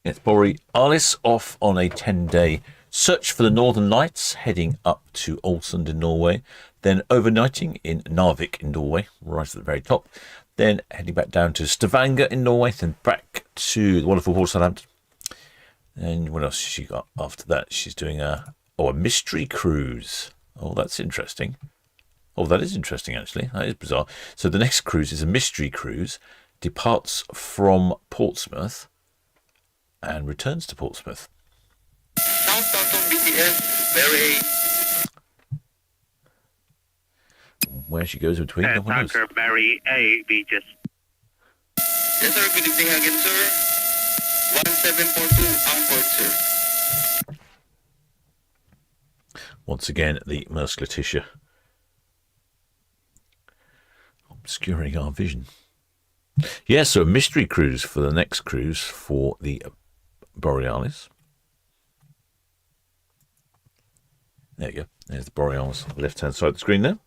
It's Borealis off on a 10-day search for the Northern Lights, heading up to Olson in Norway, then overnighting in Narvik in Norway, right at the very top, then heading back down to Stavanger in Norway, then back to the wonderful port of Southampton. And what else has she got after that? She's doing a mystery cruise. Oh, that's interesting. Oh, that is interesting, actually. That is bizarre. So the next cruise is a mystery cruise, departs from Portsmouth, and returns to Portsmouth. Southampton busiest, very. Where she goes between no one knows. Tanker Mary A, Beaches. Yes, sir. Good evening again, sir. 1742 Anchor, sir. Once again, the Maersk Letitia obscuring our vision. Yeah, so a mystery cruise for the next cruise for the Borealis. There you go. There's the Borealis on the left-hand side of the screen there.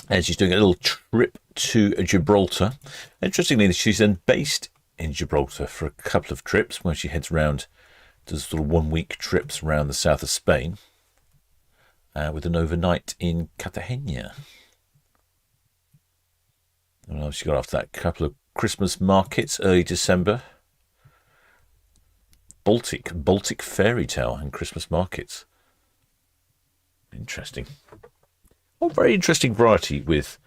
And she's doing a little trip to Gibraltar. Interestingly, she's then based in Gibraltar for a couple of trips where she heads around, does sort of 1 week trips around the south of Spain with an overnight in Cartagena. What else she got after that? Couple of Christmas markets, early December. Baltic fairy tale and Christmas markets. Interesting. Oh, very interesting variety with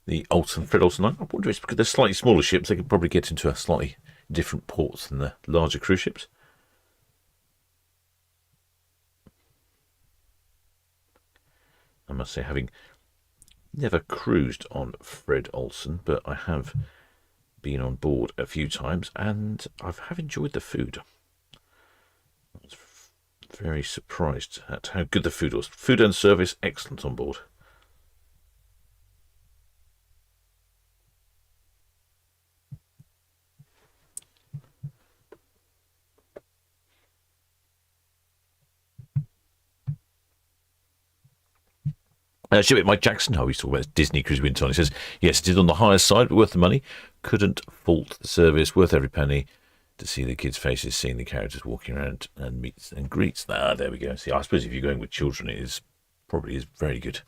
the Olson, Fred Olson line. I wonder if it's because they're slightly smaller ships, they could probably get into a slightly different ports than the larger cruise ships. I must say, having never cruised on Fred Olson, but I have been on board a few times, and I have enjoyed the food. I was very surprised at how good the food was. Food and service, excellent on board. Shipmate Mike Jackson, he's talking about Disney Cruise Winter. He says, yes, it is on the higher side, but worth the money. Couldn't fault the service, worth every penny. To see the kids' faces, seeing the characters walking around and meets and greets. There we go. See, I suppose if you're going with children, it is probably very good.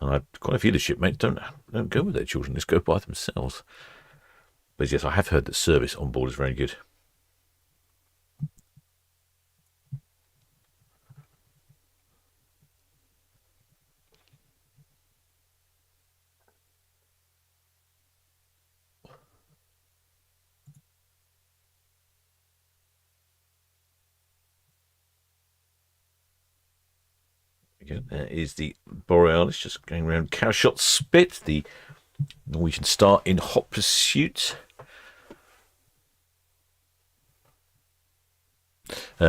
And quite a few of the shipmates don't go with their children; just go by themselves. But yes, I have heard that service on board is very good. There is the Borealis just going around Cowshot Spit, the Norwegian Star in hot pursuit.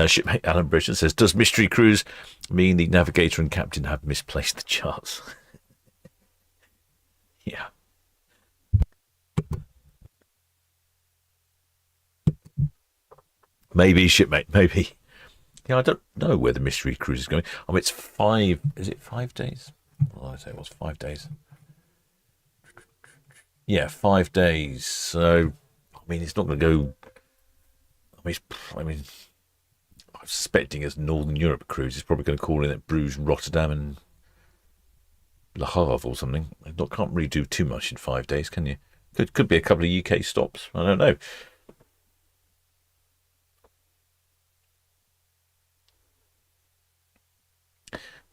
Shipmate Alan Britton says, does Mystery Cruise mean the navigator and captain have misplaced the charts? Yeah. Maybe, shipmate, maybe. Yeah, I don't know where the Mystery Cruise is going. I mean, it's 5... Is it 5 days? Well, I say it was 5 days. Yeah, 5 days. So, I mean, it's not going to go... I'm suspecting as Northern Europe cruise, it's probably going to call in at Bruges, Rotterdam, and Le Havre or something. Can't really do too much in 5 days, can you? Could be a couple of UK stops. I don't know.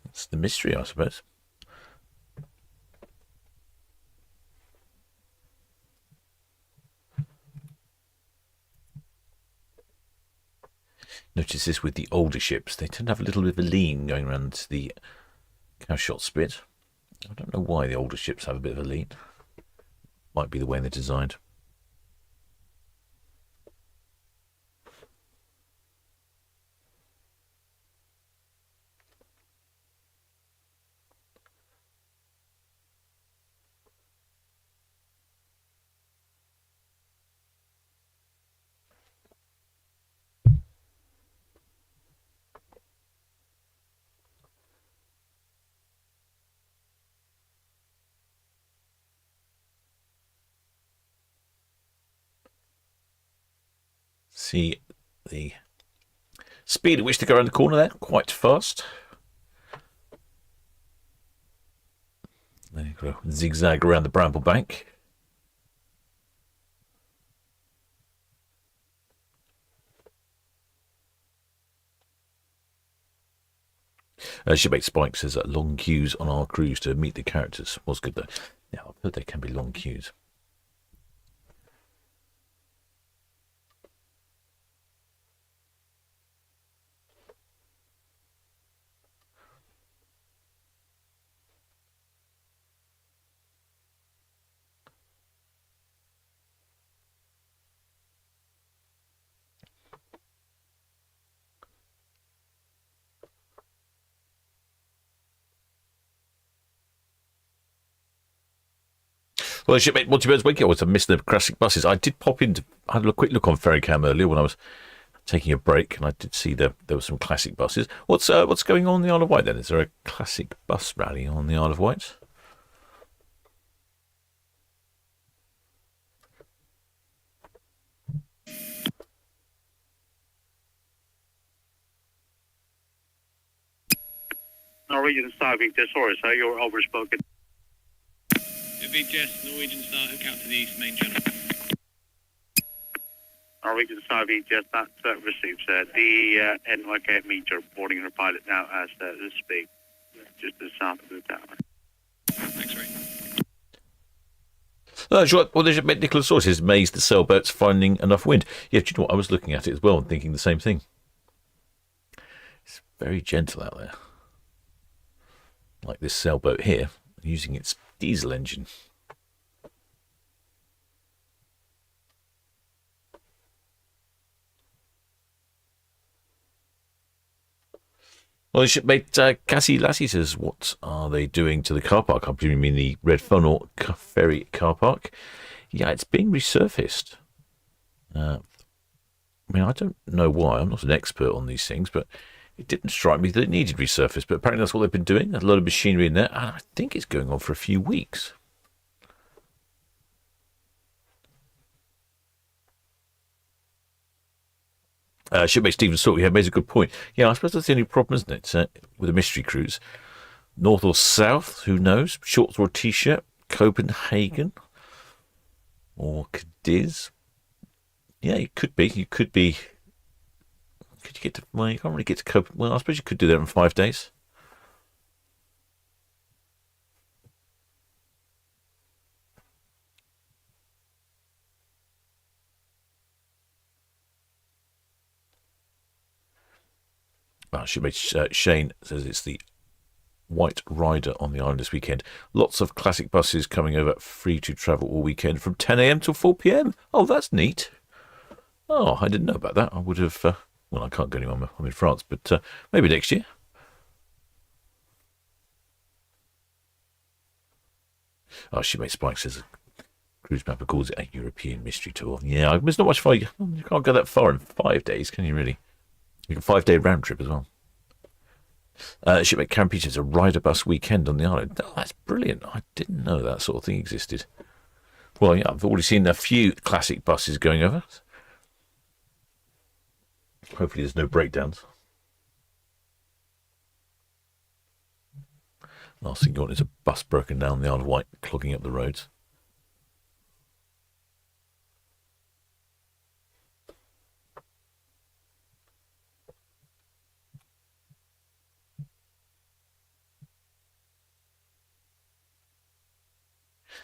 It's the mystery, I suppose. Notice this with the older ships. They tend to have a little bit of a lean going around the Cowshot Spit. I don't know why the older ships have a bit of a lean. Might be the way they're designed. See the speed at which they go around the corner there, quite fast. Then you've got to zigzag around the bramble bank. Shipmate Spike says that long queues on our cruise to meet the characters was good though. Yeah, I've heard there can be long queues. Well, shipmate Monty Bird's Wake, I was missing the classic buses. I did pop into, I had a quick look on Ferrycam earlier when I was taking a break, and I did see there were some classic buses. What's going on in the Isle of Wight then? Is there a classic bus rally on the Isle of Wight? Norwegian Star, Victor Source, you're overspoken. VGS, Norwegian Star, hook out to the east main channel. Norwegian Star, VGS, that receives the NYK meter boarding her pilot now as the speak, just to the south of the tower. Thanks, Ray. Sure. Well, there's Nicholas Source is amazed the sailboat's finding enough wind. Yeah, do you know what? I was looking at it as well and thinking the same thing. It's very gentle out there. Like this sailboat here, using its diesel engine. Well, the shipmate Cassie Lassie says, what are they doing to the car park? I presume you mean the Red Funnel Ferry car park. Yeah, it's being resurfaced. I mean, I don't know why. I'm not an expert on these things, but it didn't strike me that it needed resurfaced. But apparently that's what they've been doing. There's a lot of machinery in there, and I think it's going on for a few weeks. Shipmate Stephen Salt, yeah, made a good point. Yeah, I suppose that's the only problem, isn't it, with a mystery cruise? North or south, who knows? Shorts or a t-shirt? Copenhagen? Or Cadiz? Yeah, it could be. Could you get to... Well, you can't really get to Copenhagen. Well, I suppose you could do that in 5 days. Shipmate Shane says it's the White Rider on the island this weekend. Lots of classic buses coming over, free to travel all weekend from 10 a.m. till 4 p.m. Oh, that's neat. Oh, I didn't know about that. I would have... well, I can't go anywhere. I'm in France, but maybe next year. Shipmate Spike says cruise mapper calls it a European mystery tour. Yeah, there's not much far. You can't go that far in 5 days, can you really? You can 5-day round trip as well. Shipmate Karen Peach is a rider bus weekend on the island. Oh, that's brilliant. I didn't know that sort of thing existed. Well, yeah, I've already seen a few classic buses going over. Hopefully there's no breakdowns. Last thing you want is a bus broken down the Isle of Wight, clogging up the roads.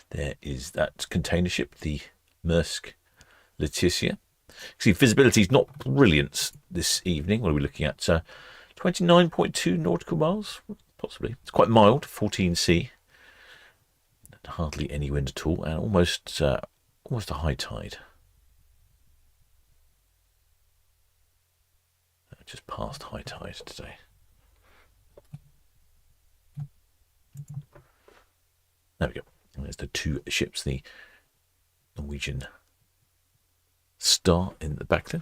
There is that container ship, the Maersk Letitia. See, visibility is not brilliant this evening. What are we looking at? 29.2 nautical miles, possibly. It's quite mild, 14C. Hardly any wind at all, and almost a high tide. Just past high tide today. There we go. And there's the two ships, the Norwegian Star in the back there.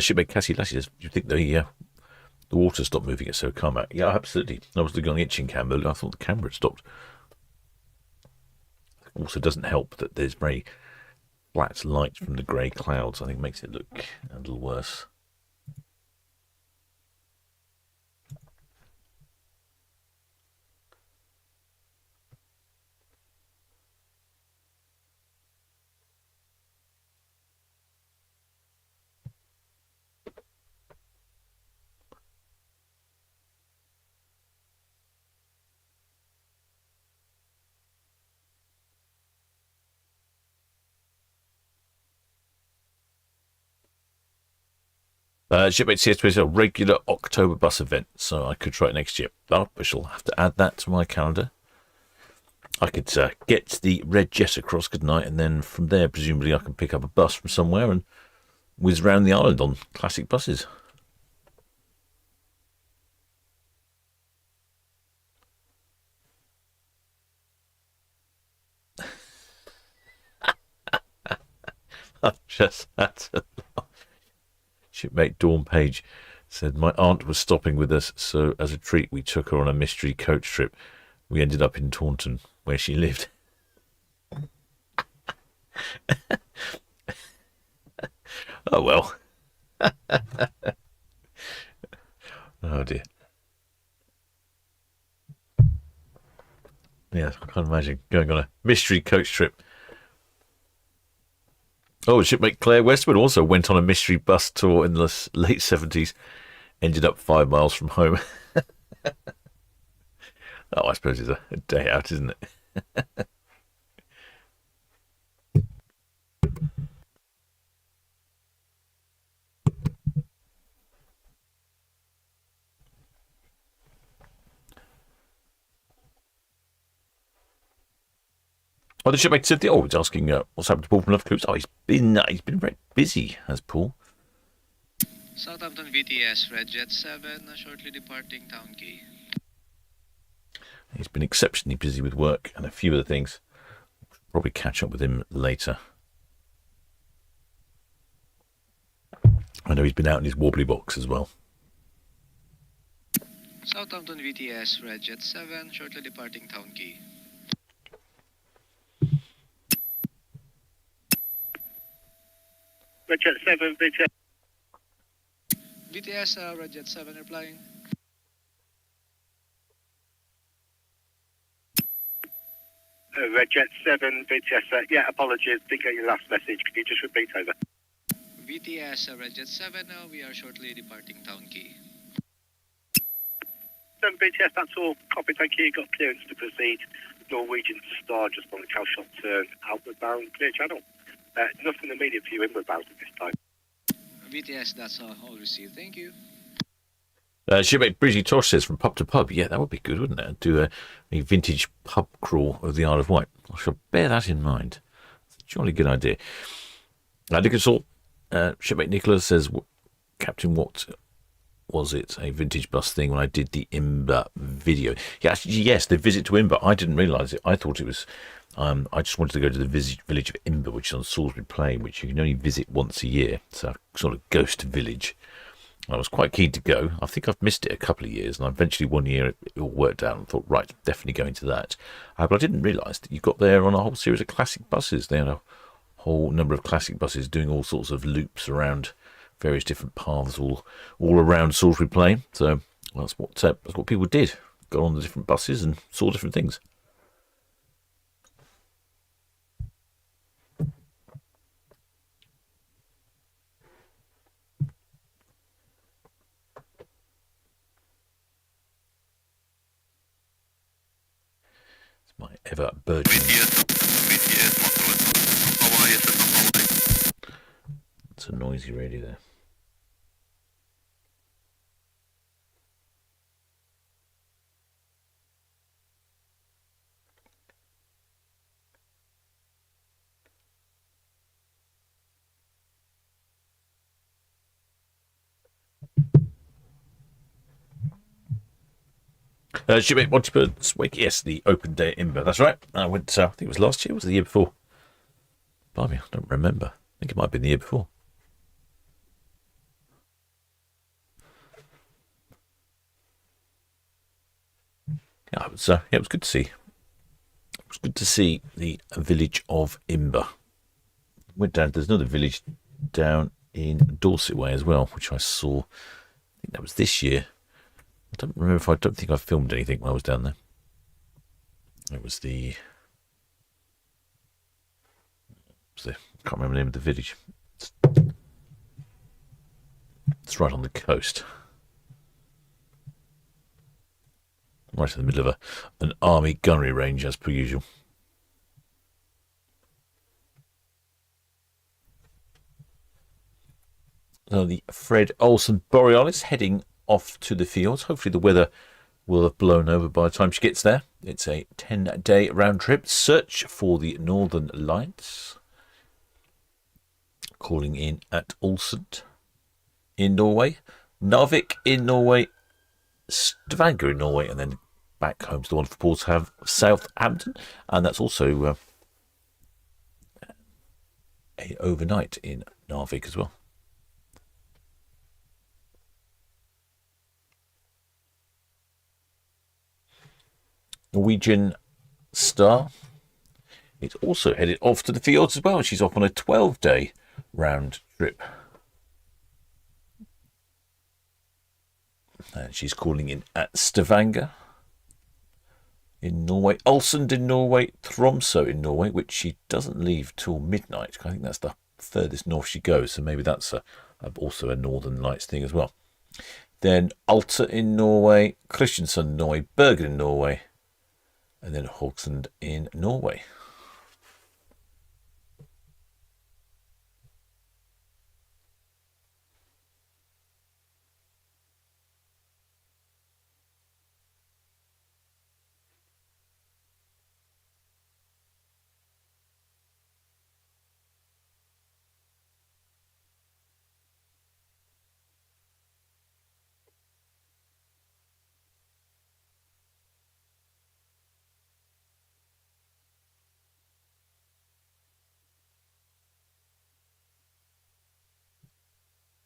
Shipmate Cassie Lassie says, do you think the water stopped moving it so calm out? Yeah, absolutely. I was looking on the itching camera, I thought the camera had stopped. Also doesn't help that there's very flat light from the grey clouds. I think makes it look a little worse. Shipmate CS is a regular October bus event, so I could try it next year. I shall have to add that to my calendar. I could get the Red Jet across, couldn't I? And then from there, presumably, I can pick up a bus from somewhere and whiz round the island on classic buses. I've just had to laugh. Shipmate Dawn Page said, my aunt was stopping with us, so as a treat we took her on a mystery coach trip. We ended up in Taunton, where she lived. Oh, well. Oh, dear. Yeah, I can't imagine going on a mystery coach trip. Oh, shipmate Claire Westwood also went on a mystery bus tour in the late 70s. Ended up 5 miles from home. Oh, I suppose it's a day out, isn't it? Oh, the shipmate said, he's asking what's happened to Paul from Love Clues. Oh, he's been very busy, has Paul. Southampton VTS, Red Jet 7, shortly departing Town Quay. He's been exceptionally busy with work and a few other things. Probably catch up with him later. I know he's been out in his wobbly box as well. Southampton VTS, Red Jet 7, shortly departing Town Quay. Red Jet 7, VTS. VTS, Red Jet 7 replying. Red Jet 7, VTS. Yeah, apologies, didn't get your last message. Could you just repeat over? VTS, Red Jet 7, we are shortly departing Town Quay. 7 VTS, that's all. Copy, thank you. Got clearance to proceed. Norwegian Star just on the Calshot turn, outward bound, clear channel. Nothing immediate for you inward bound at this time. VTS, that's all received. Thank you. Shipmate Bridgie Tosh says from pub to pub. Yeah, that would be good, wouldn't it? Do a vintage pub crawl of the Isle of Wight. I shall bear that in mind. It's a jolly good idea. Nicholson, Shipmate Nicholas says, Captain, what was it? A vintage bus thing when I did the Imber video. Yeah, actually, yes, the visit to Imber. I didn't realise it. I thought it was... I just wanted to go to the village of Imber, which is on Salisbury Plain, which you can only visit once a year. It's a sort of ghost village. I was quite keen to go. I think I've missed it a couple of years, and eventually one year it all worked out and thought, right, definitely going to that. But I didn't realise that you got there on a whole series of classic buses. They had a whole number of classic buses doing all sorts of loops around various different paths all around Salisbury Plain. So that's what people did. Got on the different buses and saw different things. My ever burgeoning. It's a noisy radio there. Shipmate Montybird's Wake. Yes, the open day at Imber. That's right. I went, I think it was last year, was it the year before? Blimey, I don't remember. I think it might have been the year before. Yeah, it was good to see. It was good to see the village of Imber. Went down, there's another village down in Dorset Way as well, which I saw. I think that was this year. I don't think I filmed anything when I was down there. It was I can't remember the name of the village. It's right on the coast. Right in the middle of an army gunnery range, as per usual. So the Fred Olson Borealis heading off to the fields. Hopefully the weather will have blown over by the time she gets there. It's a 10-day round trip. Search for the Northern Lights. Calling in at Olson in Norway, Mavic in Norway, Stavanger in Norway, and then back home to the wonderful ports have Southampton, and that's also a overnight in Narvik as well. Norwegian Star. It's also headed off to the fields as well. She's off on a 12-day round trip. And she's calling in at Stavanger in Norway, Olson in Norway, Tromsø in Norway, which she doesn't leave till midnight. I think that's the furthest north she goes, so maybe that's also a Northern Lights thing as well. Then Alta in Norway, Kristiansand in Norway, Bergen in Norway, and then Haugesund in Norway.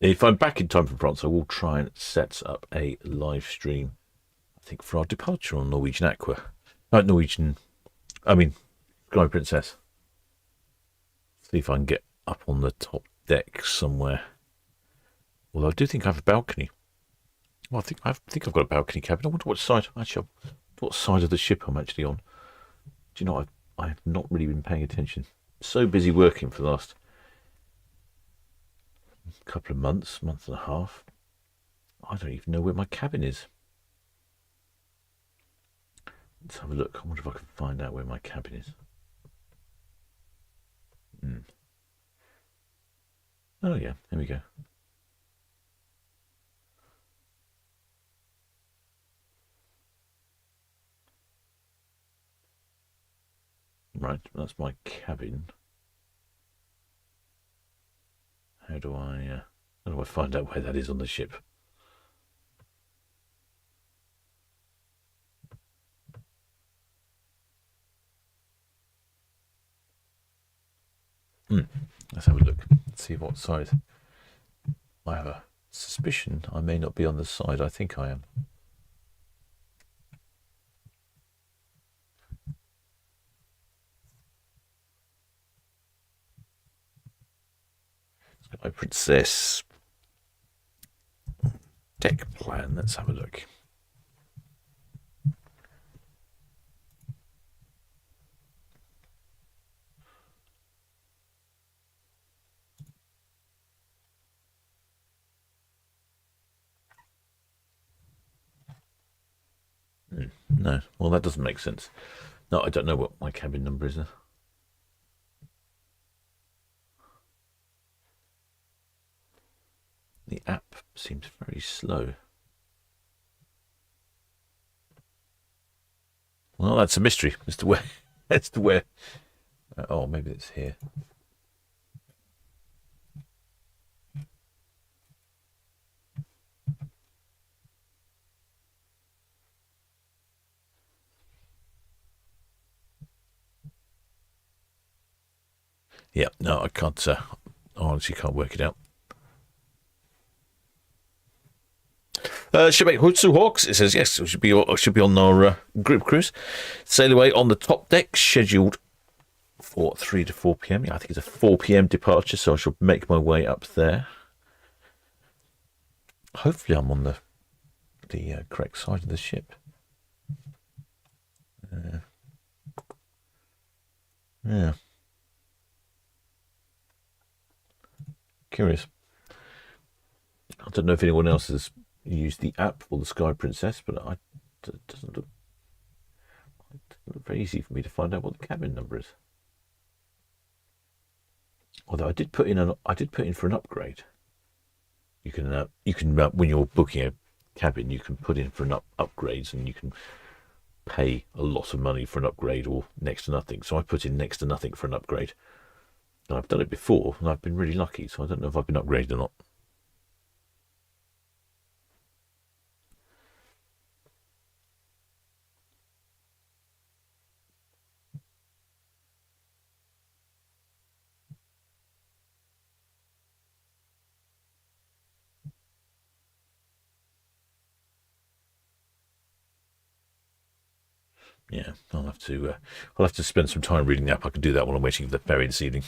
If I'm back in time for France, I will try and set up a live stream, I think, for our departure on Norwegian Aqua. Sky Princess. See if I can get up on the top deck somewhere. Although I do think I have a balcony. Well, I think I've got a balcony cabin. I wonder what side of the ship I'm actually on. Do you know, I have not really been paying attention. So busy working for the last couple of month and a half. I don't even know where my cabin is. Let's have a look. I wonder if I can find out where my cabin is. Oh yeah, there we go. Right, that's my cabin. How do I find out where that is on the ship? Let's have a look. Let's see what side. I have a suspicion I may not be on the side I think I am. Sky Princess deck plan. Let's have a look. No, well that doesn't make sense. No, I don't know what my cabin number is. The app seems very slow. Well, that's a mystery as to where. Oh, maybe it's here. Yeah, no, I can't. I honestly can't work it out. Shipmate Hutsu Hawks, it says yes, it should be on our group cruise. Sail away on the top deck, scheduled for 3 to 4 p.m. Yeah, I think it's a 4 p.m. departure, so I shall make my way up there. Hopefully, I'm on the correct side of the ship. Yeah. Curious. I don't know if anyone else has used the app or the Sky Princess, but it doesn't look very easy for me to find out what the cabin number is. Although I did put in for an upgrade. You can when you're booking a cabin, you can put in for an upgrades, and you can pay a lot of money for an upgrade or next to nothing. So I put in next to nothing for an upgrade. And I've done it before, and I've been really lucky. So I don't know if I've been upgraded or not. Yeah, I'll have to spend some time reading the app. I can do that while I'm waiting for the ferry this evening.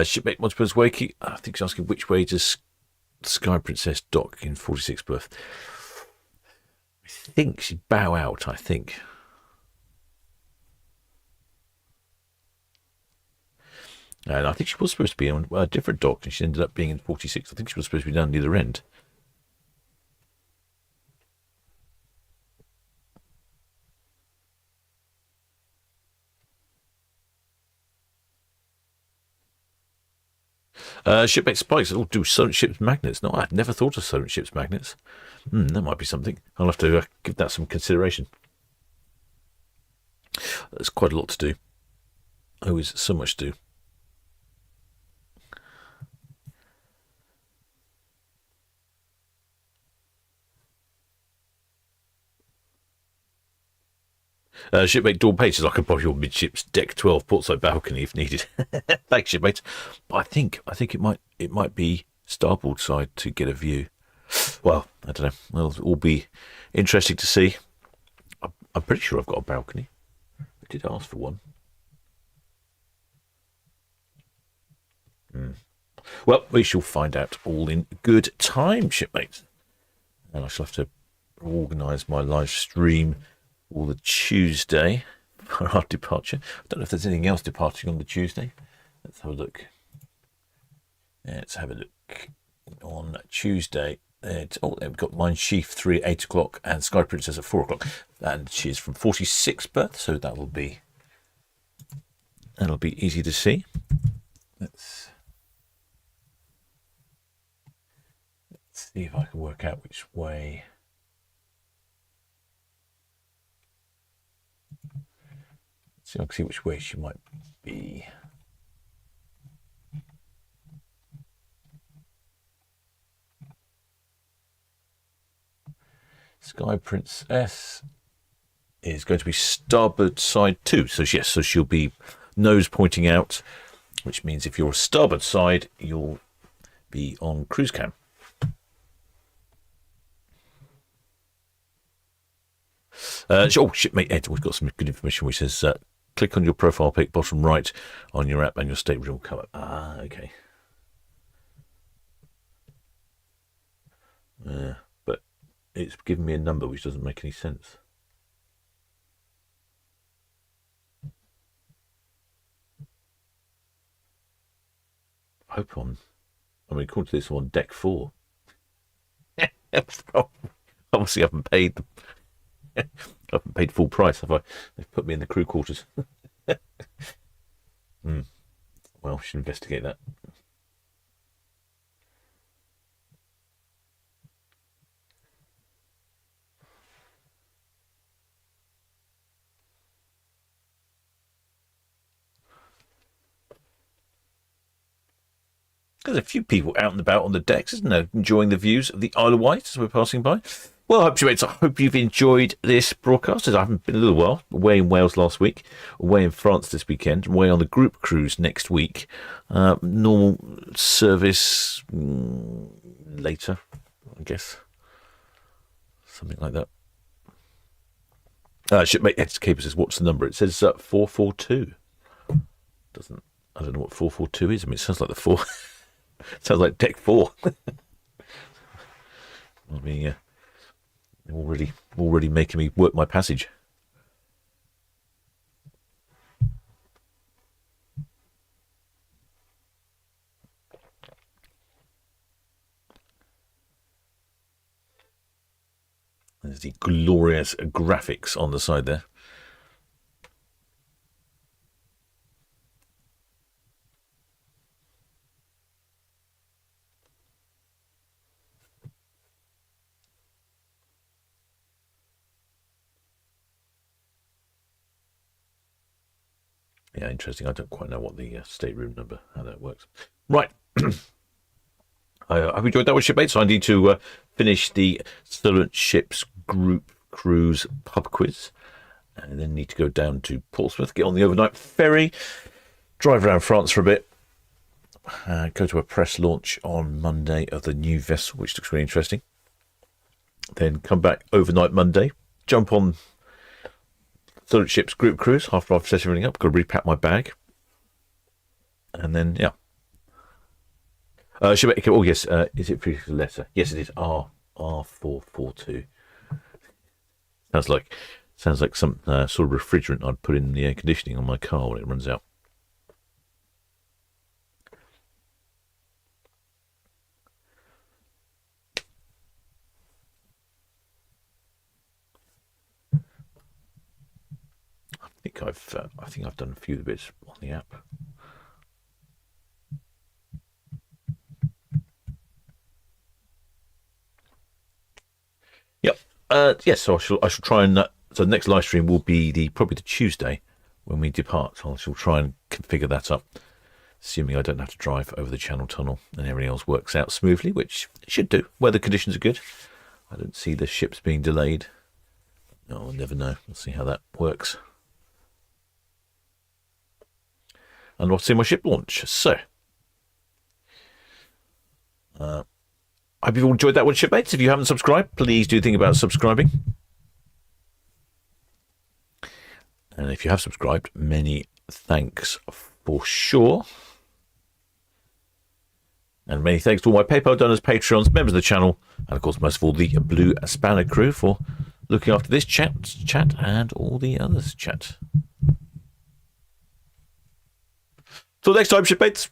Shipmate Multiples Wakey, I think she's asking which way does Sky Princess dock in 46 berth. I think she'd bow out, I think. And I think she was supposed to be on a different dock, and she ended up being in 46. I think she was supposed to be down near the end. Shipmate Spikes, it'll do Solent Ships magnets. No, I'd never thought of Solent Ships magnets. That might be something. I'll have to give that some consideration. There's quite a lot to do. Always so much to do. Shipmate Dawn Page says I could borrow your midships deck 12 portside balcony if needed. Thanks, shipmate. But I think it might be starboard side to get a view. Well, I don't know. It'll all be interesting to see. I'm pretty sure I've got a balcony. I did ask for one. Well, we shall find out all in good time, shipmates. And I shall have to organise my live stream for the Tuesday for our departure. I don't know if there's anything else departing on the Tuesday. Let's have a look. Let's have a look on Tuesday. We've got Mine Sheaf 3 at 8 o'clock and Sky Princess at 4 o'clock. And she's from 46 berth, so that'll be easy to see. Let's see if I can work out which way. So I can see which way she might be. Sky Princess is going to be starboard side 2. So yes, so she'll be nose pointing out, which means if you're starboard side, you'll be on cruise cam. Shipmate Ed, we've got some good information which says click on your profile pic bottom right on your app and your stateroom will come up. Okay. But it's giving me a number which doesn't make any sense. I hope according to this, I'm on deck 4. Obviously, I haven't paid full price, have I? They've put me in the crew quarters. Well, I should investigate that. There's a few people out and about on the decks, isn't there? Enjoying the views of the Isle of Wight as we're passing by. Well, I hope you've enjoyed this broadcast. I haven't been a little while. Away in Wales last week, away in France this weekend, away on the group cruise next week. Normal service later, I guess. Something like that. Shipmate Escaper says, what's the number? It says 442. I don't know what 442 is. I mean, it sounds like the 4. Sounds like deck 4. I mean, already making me work my passage. There's the glorious graphics on the side there. Yeah, interesting. I don't quite know what the stateroom number, how that works. Right. I've enjoyed that with shipmates. So I need to finish the Solent Ships group cruise pub quiz. And then need to go down to Portsmouth, get on the overnight ferry, drive around France for a bit, go to a press launch on Monday of the new vessel, which looks really interesting. Then come back overnight Monday, jump on Solent Ships group cruise after I've set everything up. Got to repack my bag. And then, yeah. Shipmate, oh yes, is it prefix a letter? Yes, it is. R442. Sounds like some sort of refrigerant I'd put in the air conditioning on my car when it runs out. I think I've done a few bits on the app. Yep. Yes. So I shall try and. So the next live stream will be probably the Tuesday when we depart. I shall try and configure that up, assuming I don't have to drive over the Channel Tunnel and everything else works out smoothly, which it should do. Weather conditions are good. I don't see the ships being delayed. No, we'll never know. We'll see how that works. And I'll see my ship launch. So, I hope you've all enjoyed that one, shipmates. If you haven't subscribed, please do think about subscribing. And if you have subscribed, many thanks for sure. And many thanks to all my PayPal donors, Patreons, members of the channel, and of course, most of all, the Blue Spanner crew for looking after this chat, and all the others chat. Till next time, shipmates.